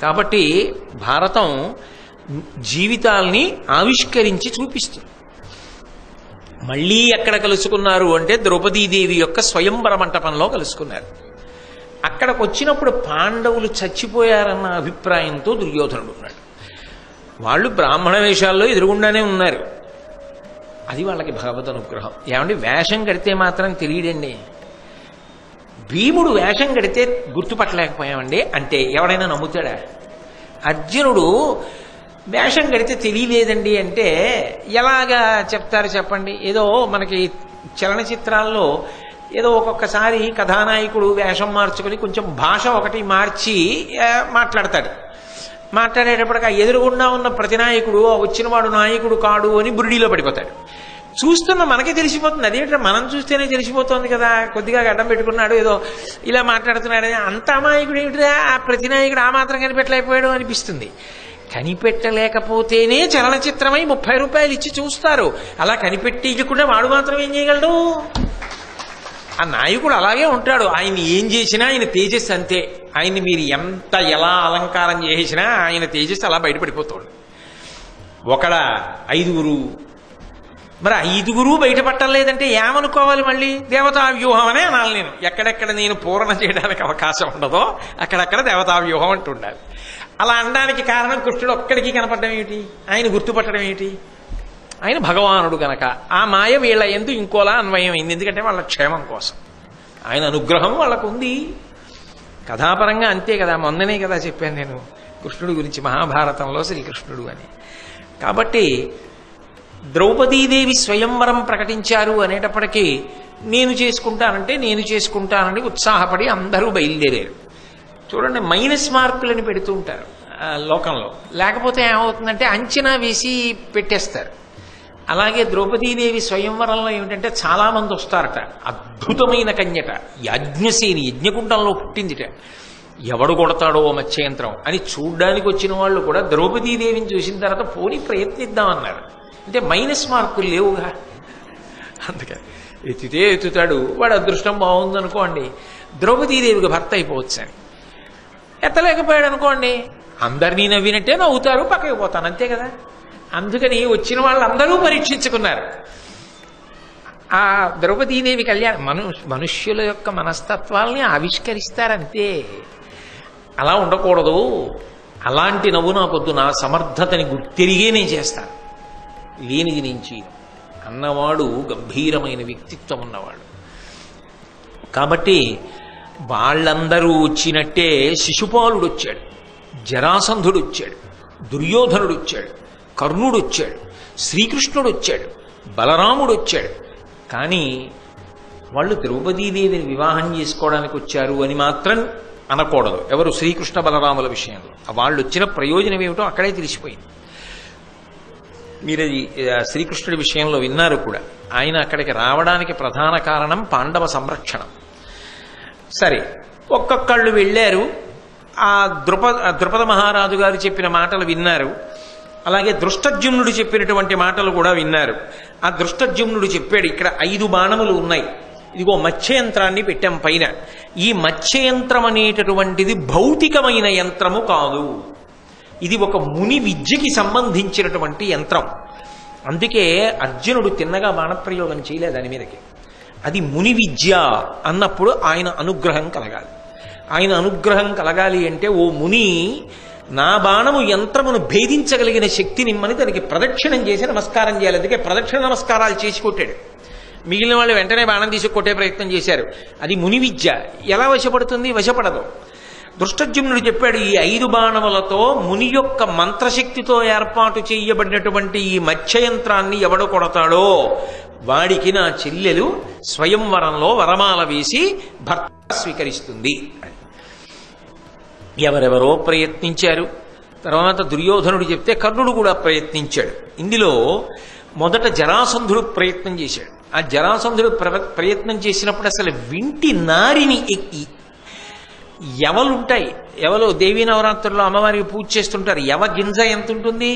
కాబట్టి భారతం జీవితాల్ని ఆవిష్కరించి చూపిస్తుంది. మళ్ళీ ఎక్కడ కలుసుకున్నారు అంటే ద్రౌపదీదేవి యొక్క స్వయంవర మంటపంలో కలుసుకున్నారు. అక్కడికి వచ్చినప్పుడు పాండవులు చచ్చిపోయారన్న అభిప్రాయంతో దుర్యోధనుడు ఉన్నాడు. వాళ్ళు బ్రాహ్మణ వేషాల్లో ఎదురుగుండానే ఉన్నారు. అది వాళ్ళకి భగవద్ అనుగ్రహం. ఏమంటే వేషం కడితే మాత్రం తెలియడండి. భీముడు వేషం కడితే గుర్తుపట్టలేకపోయామండి అంటే ఎవడైనా నమ్ముతాడా? అర్జునుడు వేషం కడితే తెలియలేదండి అంటే ఎలాగా చెప్తారు చెప్పండి? ఏదో మనకి చలనచిత్రాల్లో ఏదో ఒక్కొక్కసారి కథానాయకుడు వేషం మార్చుకుని కొంచెం భాష ఒకటి మార్చి మాట్లాడతాడు. మాట్లాడేటప్పటికి ఆ ఎదురుగుండా ఉన్న ప్రతినాయకుడు వచ్చిన వాడు నాయకుడు కాడు అని బురిడీలో పడిపోతాడు. చూస్తున్న మనకే తెలిసిపోతుంది. అదేంటంటే మనం చూస్తేనే తెలిసిపోతుంది కదా, కొద్దిగా గడ్డం పెట్టుకున్నాడు ఏదో ఇలా మాట్లాడుతున్నాడని. అంత అమాయకుడు ఏమిటిదా ఆ ప్రతినాయకుడు ఆ మాత్రం కనిపెట్టలేకపోయాడు అనిపిస్తుంది. కనిపెట్టలేకపోతేనే చలనచిత్రమై 30 రూపాయలు ఇచ్చి చూస్తారు. అలా కనిపెట్టకుండా వాడు మాత్రం ఏం చేయగలడు? ఆ నాయకుడు అలాగే ఉంటాడు. ఆయన ఏం చేసినా ఆయన తేజస్సు అంతే. ఆయన్ని మీరు ఎంత ఎలా అలంకారం చేసినా ఆయన తేజస్సు అలా బయటపడిపోతాడు. ఒకడ 5గురు, మరి 5గురు బయటపట్టలేదంటే ఏమనుకోవాలి? మళ్ళీ దేవతా వ్యూహం అనే అనాలి. నేను ఎక్కడెక్కడ నేను పూరణ చేయడానికి అవకాశం ఉండదో అక్కడక్కడ దేవతా వ్యూహం అంటుండాలి. అలా అనడానికి కారణం కృష్ణుడు ఒక్కడికి కనపడడం ఏమిటి? ఆయన గుర్తుపట్టడం ఏమిటి? ఆయన భగవానుడు కనుక ఆ మాయ వీళ్ళ ఎందు ఇంకోలా అన్వయమైంది. ఎందుకంటే వాళ్ళ క్షేమం కోసం ఆయన అనుగ్రహం వాళ్ళకు ఉంది. కథాపరంగా అంతే కదా. మొన్ననే కదా చెప్పాను నేను కృష్ణుడి గురించి మహాభారతంలో శ్రీకృష్ణుడు అని. కాబట్టి ద్రౌపదీదేవి స్వయంవరం ప్రకటించారు అనేటప్పటికీ నేను చేసుకుంటానని ఉత్సాహపడి అందరూ బయలుదేరారు. చూడండి, మైనస్ మార్కులని పెడుతూ ఉంటారు లోకంలో. లేకపోతే ఏమవుతుందంటే అంచనా వేసి పెట్టేస్తారు. అలాగే ద్రౌపదీదేవి స్వయంవరంలో ఏమిటంటే చాలా మంది వస్తారట. అద్భుతమైన కన్యట, యజ్ఞసేని, యజ్ఞకుండంలో పుట్టిందిట. ఎవడు కొడతాడో మత్స్యయంత్రం అని చూడ్డానికి వచ్చిన వాళ్ళు కూడా ద్రౌపదీదేవిని చూసిన తర్వాత పోనీ ప్రయత్నిద్దామన్నారు. అంటే మైనస్ మార్కులు లేవుగా. అందుకని ఎత్తితే ఎత్తుతాడు, వాడు అదృష్టం బాగుందనుకోండి ద్రౌపదీదేవికి భర్త అయిపోవచ్చు అని. ఎత్తలేకపోయాడు అనుకోండి అందరినీ నవ్వినట్టే నవ్వుతారు, పక్కకి పోతాను, అంతే కదా. అందుకని వచ్చిన వాళ్ళందరూ పరీక్షించుకున్నారు. ఆ ద్రౌపదీదేవి కళ్యాణం మనుష్యుల యొక్క మనస్తత్వాల్ని ఆవిష్కరిస్తారంతే. అలా ఉండకూడదు. అలాంటి నవ్వు నాకొద్దు, నా సమర్థతని గుర్తిరిగే నేను చేస్తాను, లేనిది నుంచి అన్నవాడు గంభీరమైన వ్యక్తిత్వం ఉన్నవాడు. కాబట్టి వాళ్ళందరూ వచ్చినట్టే శిశుపాలుడు వచ్చాడు, జరాసంధుడు వచ్చాడు, దుర్యోధనుడు వచ్చాడు, కర్ణుడు వచ్చాడు, శ్రీకృష్ణుడు వచ్చాడు, బలరాముడు వచ్చాడు. కానీ వాళ్ళు ద్రౌపదీదేవిని వివాహం చేసుకోవడానికి వచ్చారు అని మాత్రం అనకూడదు ఎవరు శ్రీకృష్ణ బలరాముల విషయంలో. వాళ్ళు వచ్చిన ప్రయోజనం ఏమిటో అక్కడే తెలిసిపోయింది. మీరు శ్రీకృష్ణుడి విషయంలో విన్నారు కూడా. ఆయన అక్కడికి రావడానికి ప్రధాన కారణం పాండవ సంరక్షణ. సరే, ఒక్కొక్కళ్ళు వెళ్ళారు. ఆ ద్రుపద మహారాజు గారు చెప్పిన మాటలు విన్నారు. అలాగే దృష్టజ్యుమ్నుడు చెప్పినటువంటి మాటలు కూడా విన్నారు. ఆ దృష్టజ్యుమ్నుడు చెప్పాడు, ఇక్కడ 5 బాణములు ఉన్నాయి, ఇదిగో మత్స్యయంత్రాన్ని పెట్టాం పైన. ఈ మత్స్యయంత్రం అనేటటువంటిది భౌతికమైన యంత్రము కాదు, ఇది ఒక ముని విద్యకి సంబంధించినటువంటి యంత్రం. అందుకే అర్జునుడు తిన్నగా బాణప్రయోగం చేయలేదు దాని మీదకి. అది ముని విద్య అన్నప్పుడు ఆయన అనుగ్రహం కలగాలి. ఆయన అనుగ్రహం కలగాలి అంటే, ఓ ముని, నా బాణము యంత్రమును భేదించగలిగిన శక్తి నిమ్మని దానికి ప్రదక్షిణం చేసి నమస్కారం చేయాలి. అందుకే ప్రదక్షిణ నమస్కారాలు చేసి కొట్టాడు. మిగిలిన వాళ్ళు వెంటనే బాణం తీసి కొట్టే ప్రయత్నం చేశారు. అది ముని విద్య. ఎలా వశపడుతుంది? వశపడదు. దృష్టజ్యుమ్నుడు చెప్పాడు, ఈ 5 బాణములతో ముని యొక్క మంత్రశక్తితో ఏర్పాటు చేయబడినటువంటి ఈ మత్స్యయంత్రాన్ని ఎవడు కొడతాడో వాడికి నా చెల్లెలు స్వయంవరంలో వరమాల వేసి భర్త స్వీకరిస్తుంది. ఎవరెవరో ప్రయత్నించారు. తర్వాత దుర్యోధనుడు చెప్తే కర్ణుడు కూడా ప్రయత్నించాడు. ఇందులో మొదట జరాసంధుడు ప్రయత్నం చేశాడు. ఆ జరాసంధుడు ప్రయత్నం చేసినప్పుడు అసలు వింటి నారిని ఎక్కి, ఎవలుంటాయి, ఎవరు దేవీ నవరాత్రుల్లో అమ్మవారికి పూజ చేస్తుంటారు, యవగింజ ఎంత ఉంటుంది,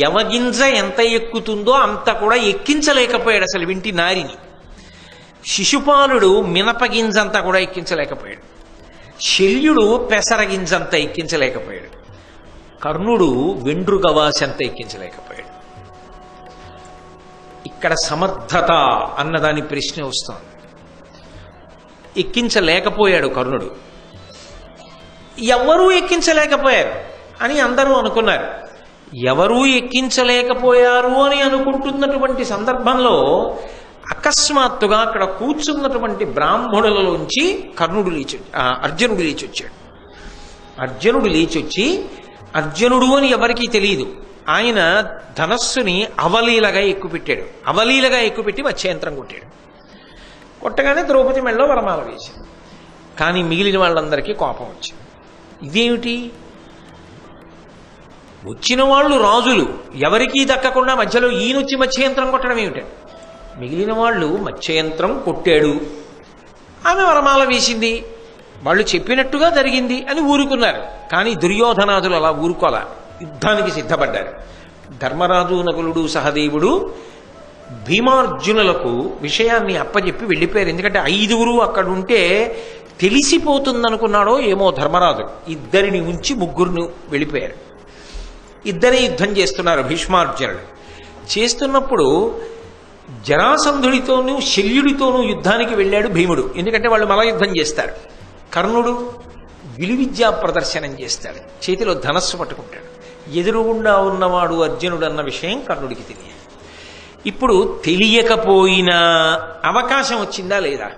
యవగింజ ఎంత ఎక్కుతుందో అంత కూడా ఎక్కించలేకపోయాడు అసలు వింటి నారిని. శిశుపాలుడు మినపగింజంతా కూడా ఎక్కించలేకపోయాడు. శల్యుడు పెసరగింజంత ఎక్కించలేకపోయాడు. కర్ణుడు వెండ్రుగవాసంత ఎక్కించలేకపోయాడు. ఇక్కడ సమర్థత అన్నదాని ప్రశ్న వస్తుంది. ఎక్కించలేకపోయాడు కర్ణుడు. ఎవరూ ఎక్కించలేకపోయారు అని అందరూ అనుకున్నారు. ఎవరూ ఎక్కించలేకపోయారు అని అనుకుంటున్నటువంటి సందర్భంలో అకస్మాత్తుగా అక్కడ కూర్చున్నటువంటి బ్రాహ్మణులలోంచి అర్జునుడు లేచి వచ్చాడు. అర్జునుడు లేచి వచ్చి అర్జునుడు అని ఎవరికీ తెలియదు. ఆయన ధనస్సుని అవలీలగా ఎక్కుపెట్టాడు. అవలీలగా ఎక్కుపెట్టి మత్స్యంత్రం కొట్టాడు. కొట్టగానే ద్రౌపది మెళ్ళలో వరమాల వేసింది. కానీ మిగిలిన వాళ్ళందరికీ కోపం వచ్చింది. ఇదేమిటి, వచ్చిన వాళ్ళు రాజులు, ఎవరికీ దక్కకుండా మధ్యలో ఈయనొచ్చి మత్స్యంత్రం కొట్టడం ఏమిటి? మిగిలిన వాళ్ళు మత్స్యంత్రం కొట్టాడు, ఆమె వరమాల వేసింది, వాళ్ళు చెప్పినట్టుగా జరిగింది అని ఊరుకున్నారు. కానీ దుర్యోధనాదులు అలా ఊరుకోలా, యుద్ధానికి సిద్ధపడ్డారు. ధర్మరాజు, నకులుడు, సహదేవుడు భీమార్జునులకు విషయాన్ని అప్పచెప్పి వెళ్ళిపోయారు. ఎందుకంటే 5 అక్కడుంటే తెలిసిపోతుందనుకున్నాడో ఏమో ధర్మరాజు. ఇద్దరిని ఉంచి 3 వెళ్ళిపోయారు. ఇద్దరే యుద్ధం చేస్తున్నారు భీష్మార్జునుడు. చేస్తున్నప్పుడు జరాసంధుడితోనూ శల్యుడితోనూ యుద్ధానికి వెళ్ళాడు భీముడు. ఎందుకంటే వాళ్ళు మల యుద్ధం చేస్తారు. కర్ణుడు విలువిద్యా ప్రదర్శనం చేస్తాడు, చేతిలో ధనస్సు పట్టుకుంటాడు. ఎదురుగుండా ఉన్నవాడు అర్జునుడు అన్న విషయం కర్ణుడికి తెలియదు. ఇప్పుడు తెలియకపోయినా అవకాశం వచ్చిందా లేదా?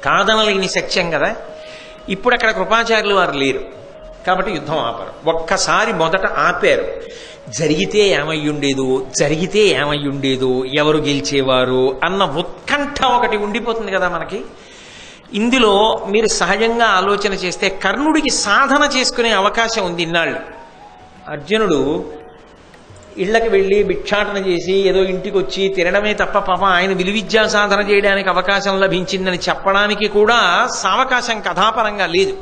కాదనలేని సత్యం కదా. ఇప్పుడు అక్కడ కృపాచార్యులు వారు లేరు కాబట్టి యుద్ధం ఆపారు. ఒక్కసారి మొదట ఆపారు. జరిగితే ఏమయ్యుండేదో, జరిగితే ఏమయ్యుండేదో, ఎవరు గెలిచేవారు అన్న ఉత్కంఠ ఒకటి ఉండిపోతుంది కదా మనకి. ఇందులో మీరు సహజంగా ఆలోచన చేస్తే కర్ణుడికి సాధన చేసుకునే అవకాశం ఉంది ఇన్నాళ్ళు. అర్జునుడు ఇళ్లకు వెళ్ళి భిక్షాటన చేసి ఏదో ఇంటికి వచ్చి తినడమే తప్ప పాపం ఆయన విలువిద్యా సాధన చేయడానికి అవకాశం లభించిందని చెప్పడానికి కూడా సావకాశం కథాపరంగా లేదు.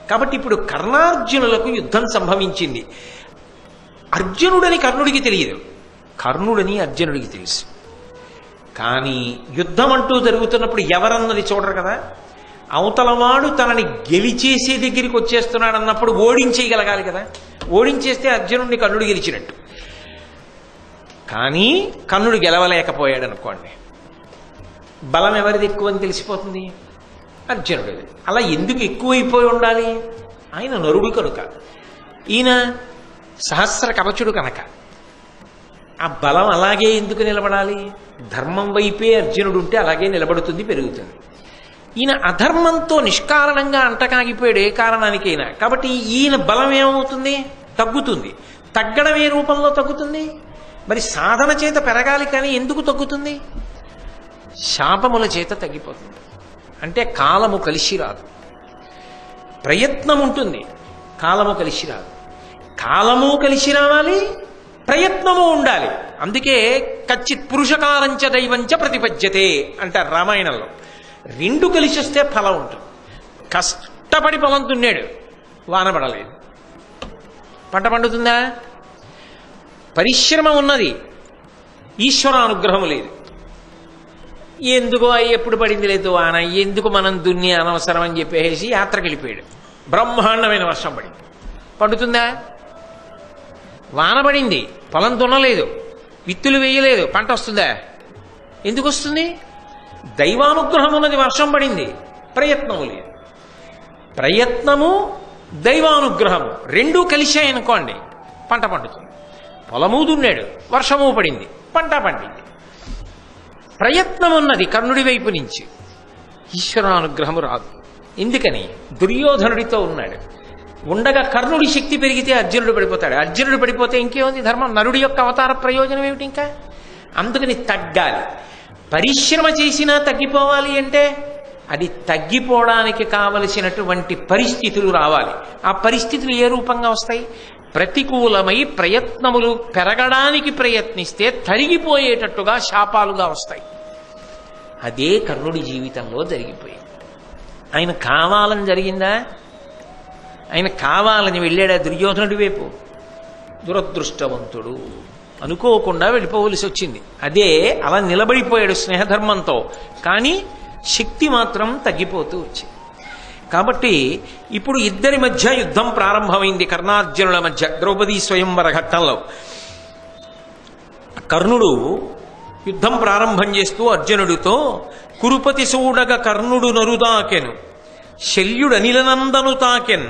కాబట్టి ఇప్పుడు కర్ణార్జునులకు యుద్ధం సంభవించింది. అర్జునుడని కర్ణుడికి తెలియదు, కర్ణుడని అర్జునుడికి తెలుసు. కానీ యుద్ధం అంటూ జరుగుతున్నప్పుడు ఎవరన్నది చూడరు కదా. అవతలవాడు తనని గెలిచేసే దగ్గరికి వచ్చేస్తున్నాడు అన్నప్పుడు ఓడించేయగలగాలి కదా. ఓడించేస్తే అర్జునుడిని కర్ణుడు గెలిచినట్టు. కానీ కర్ణుడు గెలవలేకపోయాడు అనుకోండి, బలం ఎవరిది ఎక్కువ అని తెలిసిపోతుంది, అర్జునుడిది. అలా ఎందుకు ఎక్కువైపోయి ఉండాలి? ఆయన నరుడు కనుక, ఈయన సహస్ర కవచుడు కనుక. ఆ బలం అలాగే ఎందుకు నిలబడాలి? ధర్మం వైపే అర్జునుడు ఉంటే అలాగే నిలబడుతుంది, పెరుగుతుంది. ఈయన అధర్మంతో నిష్కారణంగా అంటకాగిపోయాడు ఏ కారణానికైనా. కాబట్టి ఈయన బలం ఏమవుతుంది? తగ్గుతుంది. తగ్గడం ఏ రూపంలో తగ్గుతుంది? మరి సాధన చేత పెరగాలి, కానీ ఎందుకు తగ్గుతుంది? శాపముల చేత తగ్గిపోతుంది. అంటే కాలము కలిసి రాదు, ప్రయత్నం ఉంటుంది, కాలము కలిసి రాదు. కాలము కలిసి రావాలి, ప్రయత్నము ఉండాలి. అందుకే కచ్చిత్ పురుషకారంచ దైవంచ ప్రతిపద్యతే అంటారు రామాయణంలో. 2 కలిసి వస్తే ఫలం ఉంటుంది. కష్టపడి పొలం దున్నాడు, వానపడలేదు, పంట పండుతుందా? పరిశ్రమ ఉన్నది, ఈశ్వరానుగ్రహము లేదు. ఎందుకో ఎప్పుడు పడింది లేదు వాన, ఎందుకు మనం దున్ని అనవసరం అని చెప్పేసి యాత్రకు వెళ్ళిపోయాడు. బ్రహ్మాండమైన వర్షం పడింది, పండుతుందా? వాన పడింది, పొలం దున్నలేదు, విత్తులు వేయలేదు, పంట వస్తుందా? ఎందుకు వస్తుంది? దైవానుగ్రహం ఉన్నది, వర్షం పడింది, ప్రయత్నము లేదు. ప్రయత్నము దైవానుగ్రహము 2 కలిశాయనుకోండి, పంట పండుతుంది. పొలము దున్నాడు, వర్షము పడింది, పంట పండింది. ప్రయత్నం ఉన్నది కర్ణుడి వైపు నుంచి, ఈశ్వరానుగ్రహము రాదు. ఎందుకని? దుర్యోధనుడితో ఉన్నాడు. ఉండగా కర్ణుడి శక్తి పెరిగితే అర్జునుడు పడిపోతాడు, అర్జునుడు పడిపోతే ఇంకేముంది ధర్మం? నరుడి యొక్క అవతార ప్రయోజనం ఏమిటి ఇంకా? అందుకని తగ్గాలి. పరిశ్రమ చేసినా తగ్గిపోవాలి అంటే అది తగ్గిపోవడానికి కావలసినటువంటి పరిస్థితులు రావాలి. ఆ పరిస్థితులు ఏ రూపంగా వస్తాయి? ప్రతికూలమై ప్రయత్నములు పెరగడానికి ప్రయత్నిస్తే తరిగిపోయేటట్టుగా శాపాలుగా వస్తాయి. అదే కర్ణుడి జీవితంలో జరిగిపోయింది. ఆయన కావాలని జరిగిందా? ఆయన కావాలని వెళ్ళాడా దుర్యోధనుడి వైపు? దురదృష్టవంతుడు, అనుకోకుండా వెళ్ళిపోవలసి వచ్చింది. అదే అలా నిలబడిపోయాడు స్నేహధర్మంతో, కానీ శక్తి మాత్రం తగ్గిపోతూ వచ్చింది. కాబట్టి ఇప్పుడు ఇద్దరి మధ్య యుద్ధం ప్రారంభమైంది, కర్ణార్జునుల మధ్య. ద్రౌపదీ స్వయంవర ఘట్టంలో కర్ణుడు యుద్ధం ప్రారంభం చేస్తూ అర్జునుడితో, కురుపతి సూడగ కర్ణుడు నరుదాకెను, శల్యుడనిలనందను తాకెన్,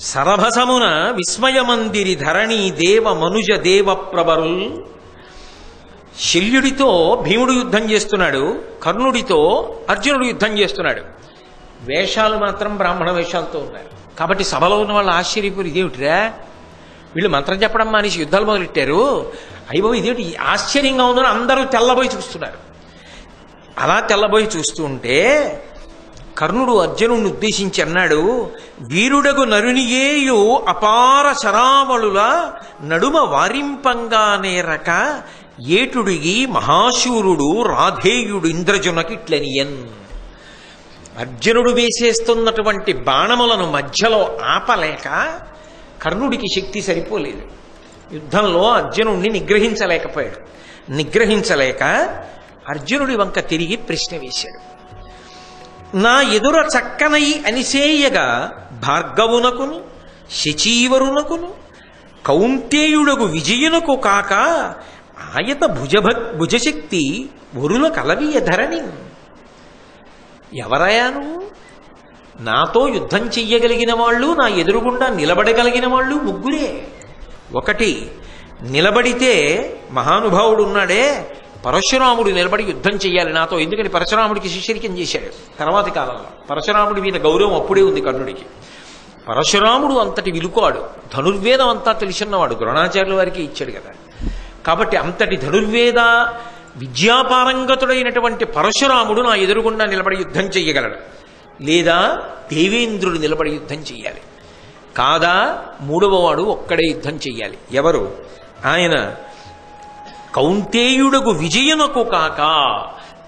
సరభసమున విస్మయమందిరి ధరణి దేవ మనుజ దేవ ప్రబరుల్. శల్యుడితో భీముడు యుద్ధం చేస్తున్నాడు, కర్ణుడితో అర్జునుడు యుద్ధం చేస్తున్నాడు. వేషాలు మాత్రం బ్రాహ్మణ వేషాలతో ఉన్నారు. కాబట్టి సభలో ఉన్న వాళ్ళు ఆశ్చర్యపోయి, ఇదేమిటిరా వీళ్ళు మంత్రం చెప్పడం మానేసి యుద్ధాలు మొదలెట్టారు, అయ్యో ఇదేమిటి ఆశ్చర్యంగా ఉందని అందరూ తెల్లబోయి చూస్తున్నారు. అలా తెల్లబోయి చూస్తూ ఉంటే కర్ణుడు అర్జునుడిని ఉద్దేశించి అన్నాడు, వీరుడగు నరునియేయు అపార శరావళుల నడుమ వారింపంగా నేరక ఏటుడిగి మహాశూరుడు రాధేయుడు ఇంద్రజునకిట్లనియన్. అర్జునుడు వేసేస్తున్నటువంటి బాణములను మధ్యలో ఆపలేక కర్ణుడికి శక్తి సరిపోలేదు. యుద్ధంలో అర్జునుడిని నిగ్రహించలేకపోయాడు. నిగ్రహించలేక అర్జునుడి వంక తిరిగి ప్రశ్న వేశాడు. నా ఎదుర చక్కనై అనిసేయగా భార్గవునకును శచీవరునకును కౌంతేయుడగు విజయునకు కాక ఆయత భుజశక్తి వరుల కలవియ ధరణి. ఎవరయా నువ్వు? నాతో యుద్ధం చెయ్యగలిగిన వాళ్ళు, నా ఎదురుగుండా నిలబడగలిగిన వాళ్ళు ముగ్గురే. ఒకటి, నిలబడితే మహానుభావుడు ఉన్నాడే పరశురాముడు నిలబడి యుద్ధం చెయ్యాలి నాతో. ఎందుకని పరశురాముడికి శిష్యరికం చేశాడు తర్వాతి కాలంలో. పరశురాముడి మీద గౌరవం అప్పుడే ఉంది కర్ణుడికి. పరశురాముడు అంతటి విలుకాడు, ధనుర్వేదం అంతా తెలిసిన్నవాడు, ద్రోణాచార్యుల వారికి ఇచ్చాడు కదా. కాబట్టి అంతటి ధనుర్వేద విద్యాపారంగతుడైనటువంటి పరశురాముడు నా ఎదురుగుండా నిలబడి యుద్ధం చెయ్యగలడు. లేదా దేవేంద్రుడు నిలబడి యుద్ధం చెయ్యాలి. కాదా మూడవ వాడు ఒక్కడే యుద్ధం చెయ్యాలి. ఎవరు? ఆయన కౌంతేయుడగు విజయునకు కాక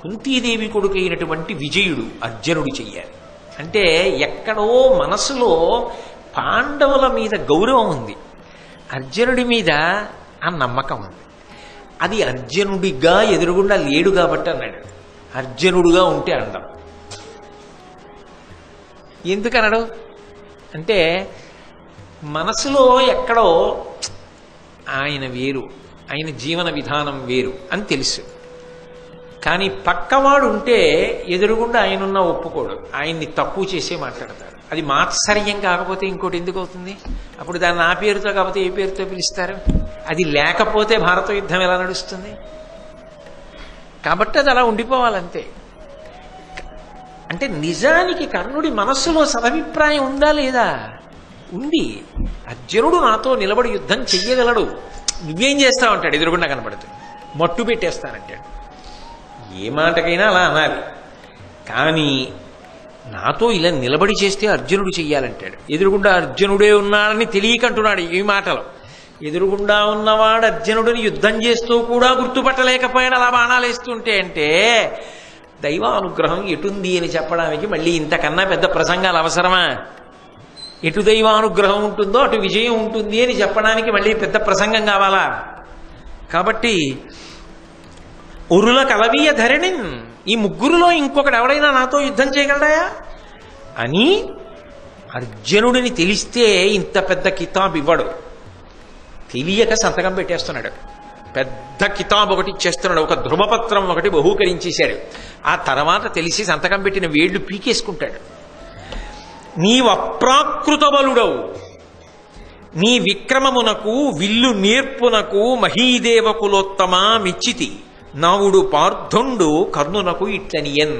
కుంతీదేవి కొడుకైనటువంటి విజయుడు అర్జునుడు చెయ్యాలి. అంటే ఎక్కడో మనసులో పాండవుల మీద గౌరవం ఉంది, అర్జునుడి మీద ఆ నమ్మకం ఉంది. అది అర్జునుడిగా ఎదురుగుండా లేడు కాబట్టి అన్నాడు. అర్జునుడుగా ఉంటే అండం. ఎందుకనడు అంటే మనసులో ఎక్కడో ఆయన వేరు, ఆయన జీవన విధానం వేరు అని తెలుసు. కానీ పక్కవాడు ఉంటే ఎదురుగుండా ఆయనున్న ఒప్పుకోడు, ఆయన్ని తక్కువ చేసే మాట్లాడతాడు. అది మాత్సర్యం కాకపోతే ఇంకోటి ఎందుకు అవుతుంది? అప్పుడు దాన్ని ఆ పేరుతో కాకపోతే ఏ పేరుతో పిలుస్తారు? అది లేకపోతే భారత యుద్ధం ఎలా నడుస్తుంది? కాబట్టి అది అలా ఉండిపోవాలంతే. అంటే నిజానికి కర్ణుడి మనస్సులో సదభిప్రాయం ఉందా లేదా? ఉంది. అర్జునుడు నాతో నిలబడి యుద్ధం చెయ్యగలడు, నువ్వేం చేస్తావంటాడు ఎదురుగుండా కనబడుతుంది. మట్టు పెట్టేస్తానంటాడు. ఏ మాటకైనా అలా అనాలి. కానీ నాతో ఇలా నిలబడి చేస్తే అర్జునుడు చెయ్యాలంటాడు. ఎదురుగుండా అర్జునుడే ఉన్నాడని తెలియకంటున్నాడు ఈ మాటలో. ఎదురుగుండా ఉన్నవాడు అర్జునుడిని యుద్ధం చేస్తూ కూడా గుర్తుపట్టలేకపోయాడు అలా బాణాలు వేస్తుంటే. అంటే దైవానుగ్రహం ఎటుంది అని చెప్పడానికి మళ్ళీ ఇంతకన్నా పెద్ద ప్రసంగాలు అవసరమా? ఎటు దైవానుగ్రహం ఉంటుందో అటు విజయం ఉంటుంది అని చెప్పడానికి మళ్ళీ పెద్ద ప్రసంగం కావాలా? కాబట్టి ఉరుల కలవీయ ధరణి, ఈ ముగ్గురులో ఇంకొకడు ఎవడైనా నాతో యుద్ధం చేయగలడాయా అని అర్జునుడిని తెలిస్తే ఇంత పెద్ద కితాబ్ ఇవ్వడు. తెలియక సంతకం పెట్టేస్తున్నాడు. పెద్ద కితాబ్ ఒకటి ఇచ్చేస్తున్నాడు, ఒక ధృవపత్రం ఒకటి బహూకరించేశాడు. ఆ తర్వాత తెలిసి సంతకం పెట్టిన వేళ్లు పీకేసుకుంటాడు. నీవు అప్రాకృత బలుడవు, నీ విక్రమమునకు విల్లు నేర్పునకు మహీదేవకులోత్తమ మిచ్చితి, నావుడు పార్థుండు కర్ణునకు ఇట్లనియన్.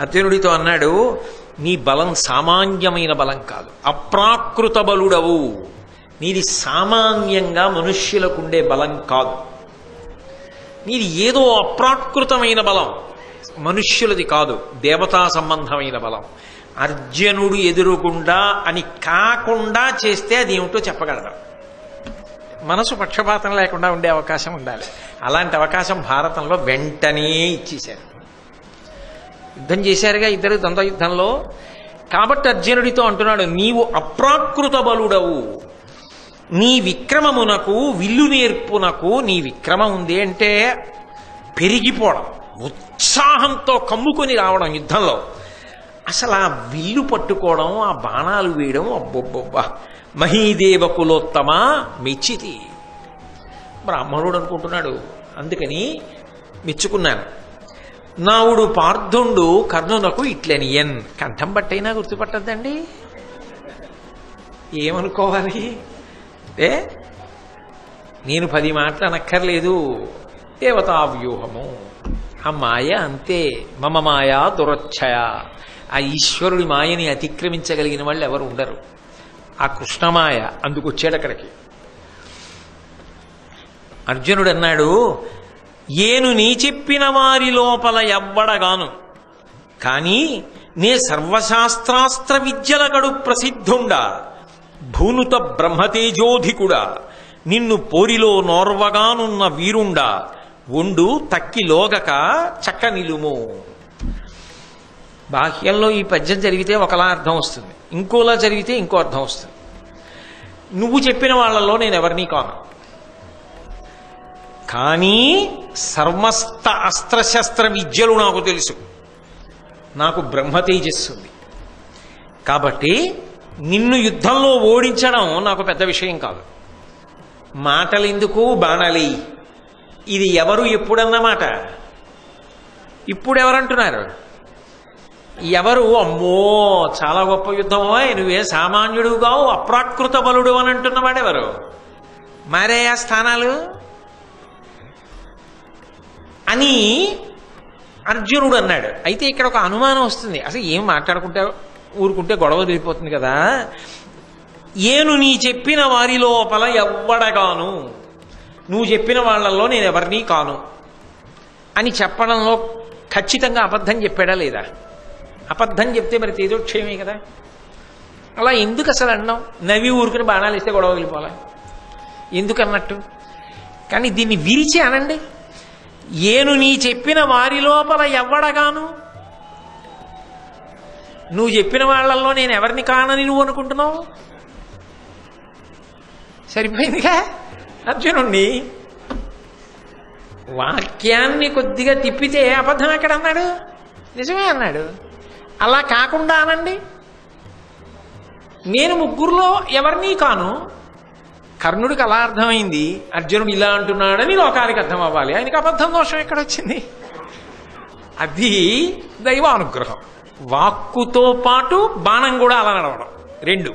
అర్జునుడితో అన్నాడు, నీ బలం సామాన్యమైన బలం కాదు, అప్రాకృత బలుడవు. నీది సామాన్యంగా మనుష్యులకుండే బలం కాదు, నీది ఏదో అప్రాకృతమైన బలం, మనుష్యులది కాదు, దేవతా సంబంధమైన బలం. అర్జునుడు ఎదురుగుండా అని కాకుండా చేస్తే అది ఏమిటో చెప్పగలరు. మనసు పక్షపాతం లేకుండా ఉండే అవకాశం ఉండాలి. అలాంటి అవకాశం భారతంలో వెంటనే ఇచ్చేశారు. యుద్ధం చేశారుగా ఇద్దరు ద్వంద్వ యుద్ధంలో. కాబట్టి అర్జునుడితో అంటున్నాడు, నీవు అప్రాకృత బలుడవు, నీ విక్రమమునకు విల్లు నేర్పునకు. నీ విక్రమం ఉంది అంటే పెరిగిపోవడం, ఉత్సాహంతో కమ్ముకొని రావడం యుద్ధంలో. అసలు ఆ విల్లు పట్టుకోవడం, ఆ బాణాలు వేయడం, అబ్బొబ్బొబ్బా, మహీదేవకులోత్తమ మెచ్చితి. బ్రాహ్మణుడు అనుకుంటున్నాడు, అందుకని మెచ్చుకున్నాను. నావుడు పార్థుండు కర్ణునకు ఇట్లనియన్. కంఠం బట్టైనా గుర్తుపట్టద్దండి, ఏమనుకోవాలి? అంటే నేను 10 మాటలు అనక్కర్లేదు, దేవతా వ్యూహము, ఆ మాయ అంతే. మమ మాయా దురచ్ఛయ, ఆ ఈశ్వరుడి మాయని అతిక్రమించగలిగిన వాళ్ళు ఎవరు ఉండరు. ఆ కృష్ణమాయ అందుకొచ్చాడు అక్కడికి. అర్జునుడు అన్నాడు, ఏను నీ చెప్పిన వారి లోపల ఎవ్వడగాను, కానీ నే సర్వశాస్త్రాస్త్ర విద్యలగడు ప్రసిద్ధుండా, భూనుత బ్రహ్మతేజోధికుడా, నిన్ను పోరిలో నోర్వగానున్న వీరుండా, ఒండు తక్కిలోగక చక్క నిలుము. బాహ్యంలో ఈ పద్యం జరిగితే ఒకలా అర్థం వస్తుంది, ఇంకోలా జరిగితే ఇంకో అర్థం వస్తుంది. నువ్వు చెప్పిన వాళ్ళల్లో నేను ఎవరినీ కాను, కానీ సమస్త అస్త్రశస్త్ర విద్యలు నాకు తెలుసు, నాకు బ్రహ్మ తేజస్సు ఉంది. కాబట్టి నిన్ను యుద్ధంలో ఓడించడం నాకు పెద్ద విషయం కాదు. మాటలెందుకు, బాణాలి, ఇది ఎవరు ఎప్పుడన్నమాట. ఇప్పుడు ఎవరంటున్నారు? ఎవరు అమ్మో చాలా గొప్ప యుద్ధమో, నువ్వే సామాన్యుడుగావు అప్రాకృత బలుడు అని అంటున్నవాడెవరు? మారే ఆ స్థానాలు అని అర్జునుడు అన్నాడు. అయితే ఇక్కడ ఒక అనుమానం వస్తుంది, అసలు ఏం మాట్లాడుకుంటే ఊరుకుంటే గొడవ తెలిపోతుంది కదా. ఏను నీ చెప్పిన వారి లోపల ఎవ్వడగాను, నువ్వు చెప్పిన వాళ్ళల్లో నేను ఎవరినీ కాను అని చెప్పడంలో ఖచ్చితంగా అబద్ధం చెప్పాడా లేదా? అబద్ధం చెప్తే మరి తేజోక్షయమే కదా. అలా ఎందుకు అసలు అన్నావు? నవ్వి ఊరుకుని బాణాలు ఇస్తే గొడవ వెళ్ళిపోవాలి ఎందుకన్నట్టు? కానీ దీన్ని విరిచి అనండి, ఏను నీ చెప్పిన వారి లోపల ఎవ్వడగాను, నువ్వు చెప్పిన వాళ్ళల్లో నేను ఎవరిని కానని నువ్వు అనుకుంటున్నావు. సరిపోయిందిగా. అర్జునుణ్ణి వాక్యాన్ని కొద్దిగా తిప్పితే అబద్ధం ఎక్కడ అన్నాడు? నిజమే అన్నాడు. అలా కాకుండా అనండి, నేను ముగ్గురులో ఎవరినీ కాను. కర్ణుడికి అలా అర్థమైంది, అర్జునుడు ఇలా అంటున్నాడని లోకానికి అర్థం అవ్వాలి. ఆయనకి అబద్ధం దోషం ఎక్కడొచ్చింది? అది దైవానుగ్రహం. వాక్కుతో పాటు బాణం కూడా అలా నడవడం రెండు.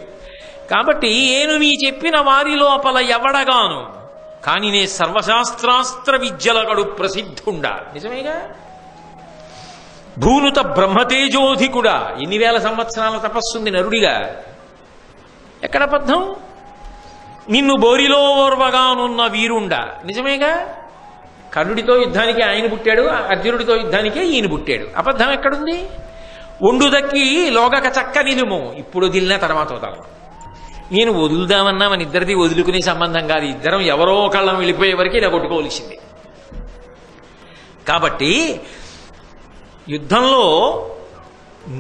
కాబట్టి ఏను నీ చెప్పిన వారి లోపల ఎవడగాను, కానీ నే సర్వశాస్త్రాస్త్ర విద్యలగడు ప్రసిద్ధుండా. నిజమేగా. భూనుత బ్రహ్మతేజోధికుడా, ఎన్ని వేల సంవత్సరాల తపస్సుంది నరుడిగా. ఎక్కడ అబద్ధం? నిన్ను బోరిలో ఓర్వగానున్న వీరుండా. నిజమేగా. కర్ణుడితో యుద్ధానికి ఆయన పుట్టాడు, అర్జునుడితో యుద్ధానికే ఈయన పుట్టాడు. అబద్ధం ఎక్కడుంది? ఒండు దక్కి లోగక చక్క నిలుము. ఇప్పుడు వదిలినా తర్వాత వదలను. నేను వదులుదామన్నా మన ఇద్దరిది వదులుకునే సంబంధం కాదు, ఇద్దరం ఎవరో కళ్ళం వెళ్ళిపోయే వరకు ఇలా కొట్టుకోవలసింది. కాబట్టి యుద్ధంలో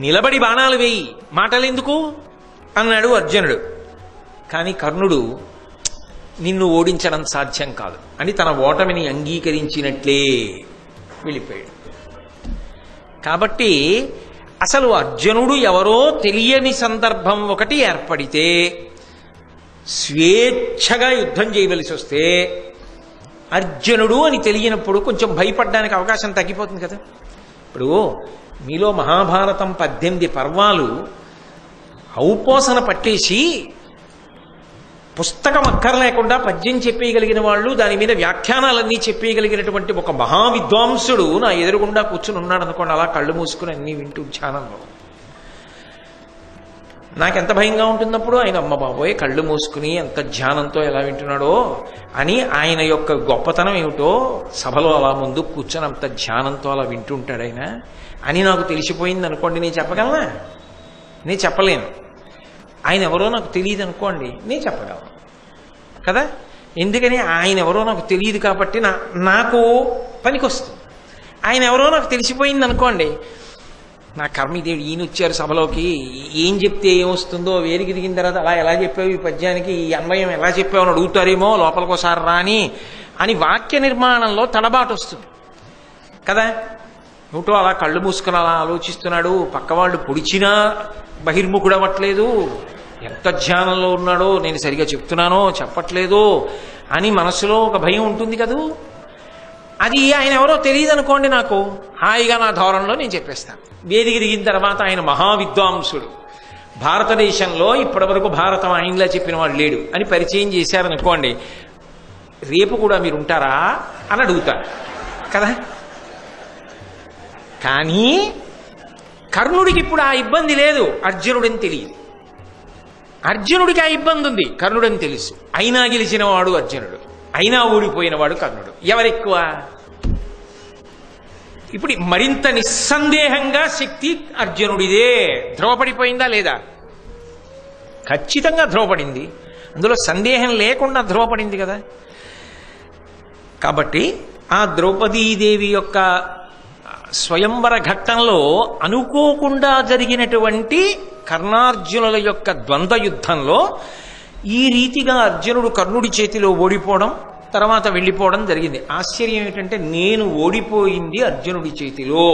నిలబడి బాణాలు వేయి, మాటలెందుకు అన్నాడు అర్జునుడు. కానీ కర్ణుడు నిన్ను ఓడించడం సాధ్యం కాదు అని తన ఓటమిని అంగీకరించినట్లే వెళ్ళిపోయాడు. కాబట్టి అసలు అర్జునుడు ఎవరో తెలియని సందర్భం ఒకటి ఏర్పడితే, స్వేచ్ఛగా యుద్ధం చేయవలసి వస్తే, అర్జునుడు అని తెలియనప్పుడు కొంచెం భయపడడానికి అవకాశం తగ్గిపోతుంది కదా. ఇప్పుడు మీలో మహాభారతం 18 పర్వాలు ఔపోసన పట్టేసి పుస్తకం అక్కర్లేకుండా పద్యం చెప్పేయగలిగిన వాళ్ళు, దాని మీద వ్యాఖ్యానాలన్నీ చెప్పేయగలిగినటువంటి ఒక మహావిద్వాంసుడు నా ఎదురుగుండా కూర్చుని ఉన్నాడు అనుకోండి, అలా కళ్ళు మూసుకుని అన్నీ వింటూ ధ్యానంలో, నాకెంత భయంగా ఉంటున్నప్పుడు. ఆయన అమ్మ బాబోయ్ కళ్ళు మూసుకుని ఎంత ధ్యానంతో ఎలా వింటున్నాడో అని, ఆయన యొక్క గొప్పతనం ఏమిటో సభలో అలా ముందు కూర్చొని అంత ధ్యానంతో అలా వింటుంటాడు ఆయన అని నాకు తెలిసిపోయింది అనుకోండి, నేను చెప్పగలనా? నేను చెప్పలేను. ఆయన ఎవరో నాకు తెలియదు అనుకోండి, నేను చెప్పగలను కదా. ఎందుకని? ఆయన ఎవరో నాకు తెలియదు కాబట్టి నాకు పనికొస్తుంది. ఆయన ఎవరో నాకు తెలిసిపోయింది అనుకోండి, నా కర్మ ఇదేడు, ఈయన వచ్చారు సభలోకి, ఏం చెప్తే ఏమొస్తుందో, వేరికి దిగిన తర్వాత అలా ఎలా చెప్పావు ఈ పద్యానికి, ఈ అన్వయం ఎలా చెప్పావు అని అడుగుతారేమో, లోపలికోసారి రాని అని వాక్య నిర్మాణంలో తడబాటు వస్తుంది కదా. నువ్వుతో అలా కళ్ళు మూసుకుని అలా ఆలోచిస్తున్నాడు, పక్కవాళ్ళు పొడిచినా బహిర్ముఖుడు అవ్వట్లేదు, ఎంత ధ్యానంలో ఉన్నాడో, నేను సరిగా చెప్తున్నానో చెప్పట్లేదో అని మనసులో ఒక భయం ఉంటుంది కదూ. అది ఆయన ఎవరో తెలియదు అనుకోండి, నాకు హాయిగా నా ధోరణిలో నేను చెప్పేస్తాను. వేదిక దిగిన తర్వాత ఆయన మహావిద్వాంసుడు, భారతదేశంలో ఇప్పటి వరకు భారతం ఆయనలా చెప్పిన వాడు లేడు అని పరిచయం చేశారనుకోండి, రేపు కూడా మీరు ఉంటారా అని అడుగుతారు కదా. కానీ కర్ణుడికి ఇప్పుడు ఆ ఇబ్బంది లేదు, అర్జునుడని తెలియదు. అర్జునుడికి ఆ ఇబ్బంది ఉంది, కర్ణుడని తెలుసు. అయినా గెలిచిన వాడు అర్జునుడు, అయినా ఓడిపోయినవాడు కర్ణుడు. ఎవరెక్కువ? ఇప్పుడు మరింత నిస్సందేహంగా శక్తి అర్జునుడిదే. ధ్రువపడిపోయిందా లేదా? ఖచ్చితంగా ధ్రువపడింది, అందులో సందేహం లేకుండా ధ్రువపడింది కదా. కాబట్టి ఆ ద్రౌపదీదేవి యొక్క స్వయంవర ఘట్టంలో అనుకోకుండా జరిగినటువంటి కర్ణార్జునుల యొక్క ద్వంద్వ యుద్ధంలో ఈ రీతిగా అర్జునుడు కర్ణుడి చేతిలో ఓడిపోవడం, తర్వాత వెళ్ళిపోవడం జరిగింది. ఆశ్చర్యం ఏంటంటే, నేను ఓడిపోయింది అర్జునుడి చేతిలో,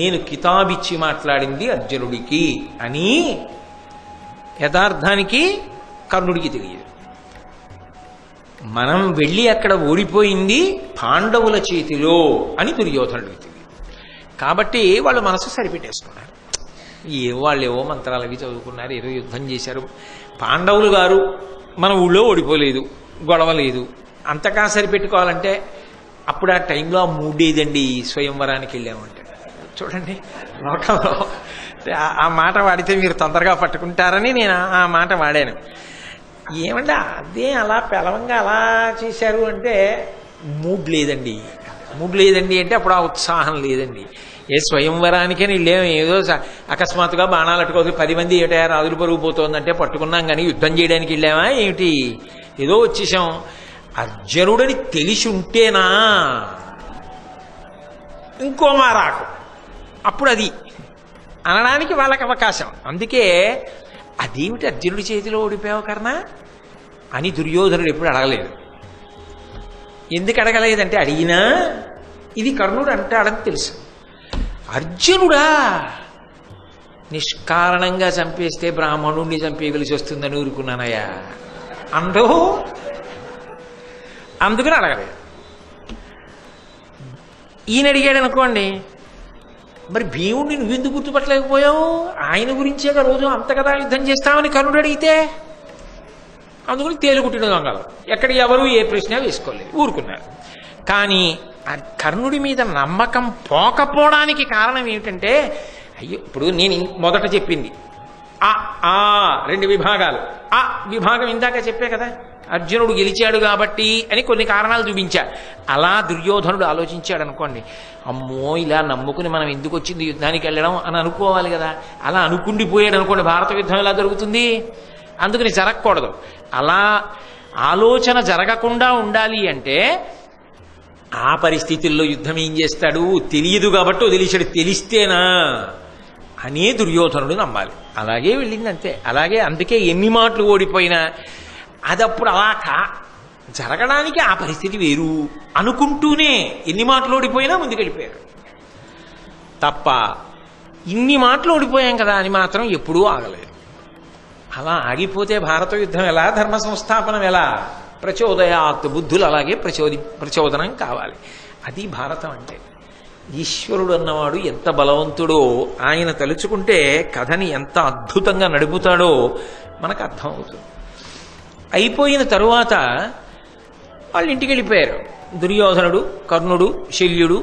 నేను కితాబిచ్చి మాట్లాడింది అర్జునుడికి అని యథార్థానికి కర్ణుడికి తెలియదు. మనం వెళ్ళి అక్కడ ఓడిపోయింది పాండవుల చేతిలో అని దుర్యోధనుడికి తెలియదు. కాబట్టి వాళ్ళు మనసు సరిపెట్టేసుకున్నారు. వాళ్ళు ఏవో మంత్రాలు అవి చదువుకున్నారు, ఏదో యుద్ధం చేశారు. పాండవులు గారు మన ఊళ్ళో ఓడిపోలేదు, గొడవ లేదు. అంతకా సరిపెట్టుకోవాలంటే అప్పుడు ఆ టైంలో ఆ మూడేదండి స్వయంవరానికి వెళ్ళామంటే. చూడండి, లోకంలో ఆ మాట వాడితే మీరు తొందరగా పట్టుకుంటారని నేను ఆ మాట వాడాను. ఏమంటే అదే అలా పెలవంగా అలా చేశారు అంటే మూడ్ లేదండి. మూడ్ లేదండి అంటే అప్పుడు ఆ ఉత్సాహం లేదండి. ఏ స్వయంవరానికని వెళ్ళాము, ఏదో అకస్మాత్తుగా బాణాలు అట్టుకోదు 10 మంది ఏటా రాజులు పరుగు పోతోందంటే పట్టుకున్నాం, కానీ యుద్ధం చేయడానికి వెళ్ళామా ఏమిటి? ఏదో వచ్చేసాం. అర్జునుడని తెలిసి ఉంటేనా ఇంకో మారాకు, అప్పుడు అది అనడానికి వాళ్ళకి అవకాశం. అందుకే అదేమిటి అర్జునుడి చేతిలో ఓడిపోయావు కర్ణ అని దుర్యోధనుడు ఎప్పుడు అడగలేదు. ఎందుకు అడగలేదంటే, అడిగినా ఇది కర్ణుడు అంటాడని తెలుసు. అర్జునుడా నిష్కారణంగా చంపేస్తే బ్రాహ్మణుడిని చంపేయవలసి వస్తుందని ఊరుకున్నానయ్యా అందుకని అడగలేదు. ఈయన అడిగాడు అనుకోండి, మరి భీముడిని నువ్వెందుకు గుర్తుపట్టలేకపోయావు? ఆయన గురించేగా రోజు అంత కదా యుద్ధం చేస్తామని కర్ణుడు అడిగితే, అందుకని తేలుగుట్టిన దొంగలు ఎక్కడ ఎవరు ఏ ప్రశ్న వేసుకోలేదు, ఊరుకున్నారు. కానీ ఆ కర్ణుడి మీద నమ్మకం పోకపోవడానికి కారణం ఏమిటంటే, అయ్యో ఇప్పుడు నేను మొదట చెప్పింది రెండు విభాగాలు. ఆ విభాగం ఇందాక చెప్పే కదా, అర్జునుడు గెలిచాడు కాబట్టి అని కొన్ని కారణాలు చూపించా. అలా దుర్యోధనుడు ఆలోచించాడు అనుకోండి, అమ్మో ఇలా నమ్ముకుని మనం ఎందుకు వచ్చింది యుద్ధానికి వెళ్ళడం అని అనుకోవాలి కదా. అలా అనుకుండిపోయాడు అనుకోండి, భారత యుద్ధం ఎలా జరుగుతుంది? అందుకని జరగకూడదు. అలా ఆలోచన జరగకుండా ఉండాలి అంటే ఆ పరిస్థితుల్లో యుద్ధం ఏం చేస్తాడు తెలియదు కాబట్టి వదిలేశాడు. తెలిస్తేనా అనే దుర్యోధనుడు నమ్మాలి. అలాగే వెళ్ళింది అంతే. అలాగే అందుకే ఎన్ని మాటలు ఓడిపోయినా అదప్పుడు అలా జరగడానికి ఆ పరిస్థితి వేరు అనుకుంటూనే ఎన్ని మాటలు ఓడిపోయినా ముందుకెళ్ళిపోయారు తప్ప ఇన్ని మాటలు ఓడిపోయాం కదా అని మాత్రం ఎప్పుడూ ఆగలేదు. అలా ఆగిపోతే భారత యుద్ధం ఎలా, ధర్మ సంస్థాపనం ఎలా? ప్రచోదయాత్, బుద్ధులు అలాగే ప్రచోదనం కావాలి. అది భారతం అంటే. ఈశ్వరుడు అన్నవాడు ఎంత బలవంతుడో, ఆయన తలుచుకుంటే కథని ఎంత అద్భుతంగా నడుపుతాడో మనకు అర్థమవుతుంది. అయిపోయిన తరువాత వాళ్ళు ఇంటికి వెళ్ళిపోయారు. దుర్యోధనుడు, కర్ణుడు, శల్యుడు,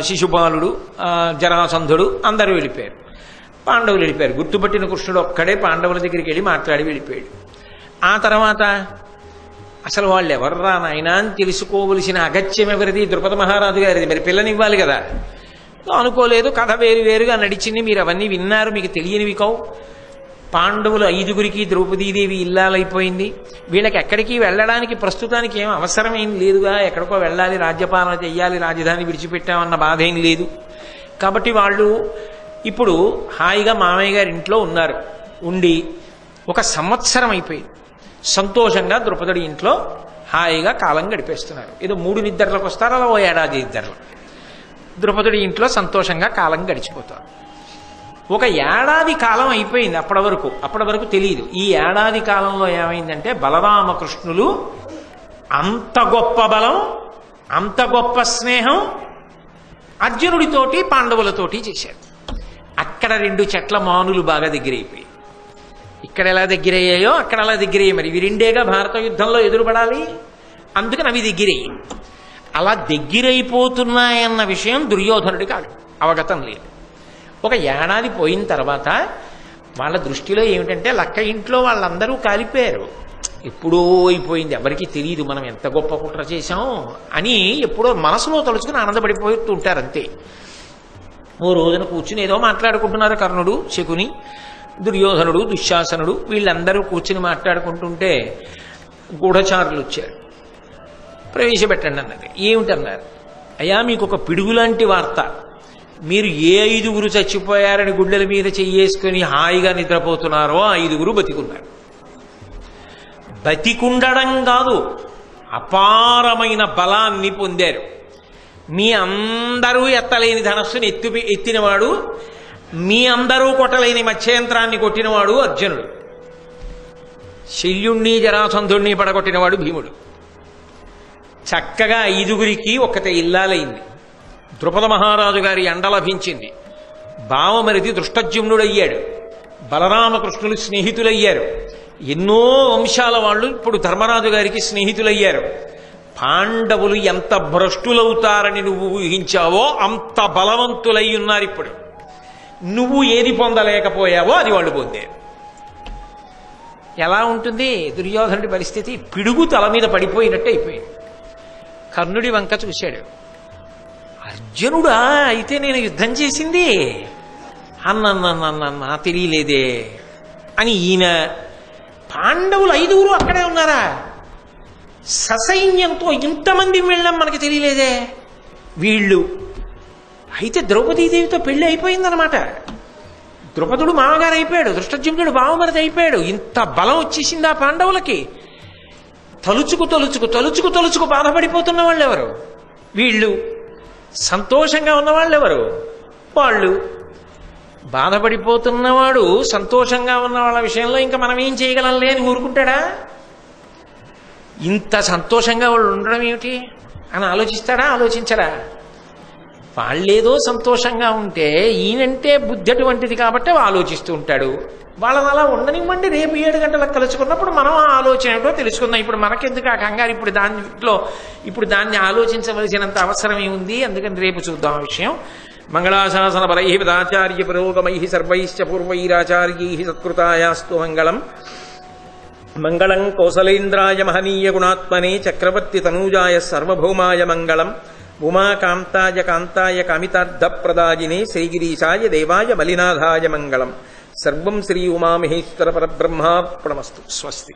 శిశుపాలుడు, జరాసంధుడు అందరూ వెళ్ళిపోయారు. పాండవులు వెళ్ళిపోయారు. గుర్తుపట్టిన కృష్ణుడు ఒక్కడే పాండవుల దగ్గరికి వెళ్ళి మాట్లాడి వెళ్ళిపోయాడు. ఆ తర్వాత అసలు వాళ్ళు ఎవర్రా నాయనా అని తెలుసుకోవలసిన అగత్యం ఎవరిది? ద్రుపద మహారాజు గారిది. మరి పిల్లనివ్వాలి కదా. అనుకోలేదు, కథ వేరువేరుగా నడిచింది. మీరు అవన్నీ విన్నారు, మీకు తెలియనివి కావు. పాండవులు 5గురికి ద్రౌపదీదేవి ఇల్లాలైపోయింది. వీళ్ళకి ఎక్కడికి వెళ్ళడానికి ప్రస్తుతానికి ఏం అవసరం ఏం లేదుగా. ఎక్కడికో వెళ్ళాలి, రాజ్యపాలన చెయ్యాలి, రాజధాని విడిచిపెట్టామన్న బాధ ఏం లేదు. కాబట్టి వాళ్ళు ఇప్పుడు హాయిగా మామయ్య గారి ఇంట్లో ఉన్నారు. ఉండి 1 సంవత్సరం అయిపోయింది. సంతోషంగా ద్రుపదుడి ఇంట్లో హాయిగా కాలం గడిపేస్తున్నారు. ఏదో 3 నిద్రలకు వస్తారు, అలా 1 ఏడాది నిద్రలు. ద్రుపదుడి ఇంట్లో సంతోషంగా కాలం గడిచిపోతారు. 1 ఏడాది కాలం అయిపోయింది. అప్పటి వరకు తెలియదు. ఈ ఏడాది కాలంలో ఏమైందంటే, బలరామకృష్ణులు అంత గొప్ప బలం, అంత గొప్ప స్నేహం అర్జునుడితోటి పాండవులతోటి చేశారు. అక్కడ 2 చెట్ల మానులు బాగా దగ్గరైపోయి, ఇక్కడ ఎలా దగ్గరయ్యాయో అక్కడ అలా దగ్గరయ్యాయి. మరి ఇవి 2ఏగా భారత యుద్ధంలో ఎదురుపడాలి. అందుకని అవి దగ్గరయ్యి. అలా దగ్గరైపోతున్నాయన్న విషయం దుర్యోధనుడికి అవగతం లేదు. ఒక ఏడాది పోయిన తర్వాత వాళ్ళ దృష్టిలో ఏమిటంటే లక్క ఇంట్లో వాళ్ళందరూ కాలిపోయారు, ఎప్పుడో అయిపోయింది, ఎవరికి తెలియదు మనం ఎంత గొప్ప కుట్ర చేశాం అని ఎప్పుడో మనసులో తలుచుకుని ఆనందపడిపోతూ ఉంటారు అంతే. ఓ రోజున కూర్చుని ఏదో మాట్లాడుకుంటున్నారు కర్ణుడు, శకుని, దుర్యోధనుడు, దుశ్శాసనుడు వీళ్ళందరూ కూర్చుని మాట్లాడుకుంటుంటే గూఢచారులు వచ్చారు. ప్రవేశపెట్టండి అన్నది. ఏమిటన్నారు? అయ్యా మీకు ఒక పిడుగులాంటి వార్త, మీరు ఏ 5గురు చచ్చిపోయారని గుండెల మీద చెయ్యేసుకుని హాయిగా నిద్రపోతున్నారో ఆ 5గురు బతికున్నారు. బతికుండడం కాదు, అపారమైన బలాన్ని పొందారు. మీ అందరూ ఎత్తలేని ధనస్సుని ఎత్తినవాడు, మీ అందరూ కొట్టలేని మత్స్యంత్రాన్ని కొట్టినవాడు అర్జునుడు, శల్యుణ్ణి జరాసంధుణ్ణి పడగొట్టినవాడు భీముడు. చక్కగా 5గురికి ఒక్కతే ఇల్లాలైంది. ద్రుపద మహారాజు గారి అండ లభించింది. బావమరిది దృష్టజ్యుమ్నుడయ్యాడు. బలరామకృష్ణులు స్నేహితులయ్యారు. ఎన్నో వంశాల వాళ్ళు ఇప్పుడు ధర్మరాజు గారికి స్నేహితులయ్యారు. పాండవులు ఎంత భ్రష్టులవుతారని నువ్వు ఊహించావో అంత బలవంతులై ఉన్నారు. ఇప్పుడు నువ్వు ఏది పొందలేకపోయావో అది వాళ్ళు పొందారు. ఎలా ఉంటుంది దుర్యోధనుడి పరిస్థితి? పిడుగు తల మీద పడిపోయినట్టు అయిపోయింది. కర్ణుడి వంక చూశాడు. అర్జునుడా అయితే నేను యుద్ధం చేసింది అన్న తెలియలేదే అని ఈయన. పాండవులు 5గురు అక్కడే ఉన్నారా? ససైన్యంతో ఇంతమంది వెళ్ళాం మనకి తెలియలేదే. వీళ్ళు అయితే ద్రౌపదీదేవితో పెళ్లి అయిపోయిందనమాట. ద్రుపదుడు మామగారు అయిపోయాడు, దృష్టజ్యుమ్నుడు బావమరిది అయిపోయాడు. ఇంత బలం వచ్చేసింది ఆ పాండవులకి. తలుచుకు తలుచుకు తలుచుకు తలుచుకు బాధపడిపోతున్న వాళ్ళు ఎవరు? వీళ్ళు. సంతోషంగా ఉన్నవాళ్ళు ఎవరు? వాళ్ళు. బాధపడిపోతున్నవాడు సంతోషంగా ఉన్న వాళ్ళ విషయంలో ఇంకా మనం ఏం చేయగలంలే అని ఊరుకుంటాడా? ఇంత సంతోషంగా వాళ్ళు ఉండడం ఏమిటి అని ఆలోచిస్తాడా? ఆలోచించడా? వాళ్ళేదో సంతోషంగా ఉంటే ఈయనంటే బుద్ధి అటువంటిది కాబట్టి ఆలోచిస్తూ ఉంటాడు. వాళ్ళని అలా ఉండనివ్వండి, రేపు 7 గంటలకు కలుసుకున్నప్పుడు మనం ఆ ఆలోచన ఏమిటో తెలుసుకుందాం. ఇప్పుడు మనకెందుకు ఆ కంగారు? ఇప్పుడు దాన్ని ఆలోచించవలసినంత అవసరం ఏముంది? అందుకని రేపు చూద్దాం ఆ విషయం. మంగళాశాసన పరై పదాచార్య పురోగమై సర్వైశ్చ పూర్వైరాచార్యై సత్కృతాయాస్తు మంగళం. మంగళం కౌసలేంద్రాయ మహనీయ గుణాత్మనే చక్రవర్తి తనూజాయ సార్వభౌమాయ మంగళం. ఉమాకాంతాయ కాంతాయ కామితార్థప్రదాయినే శ్రీగిరీశాయ దేవాయ మలినాథాయ మంగళం. సర్వం శ్రీ ఉమామహేశ్వర పరబ్రహ్మార్పణమస్తు. స్వస్తి.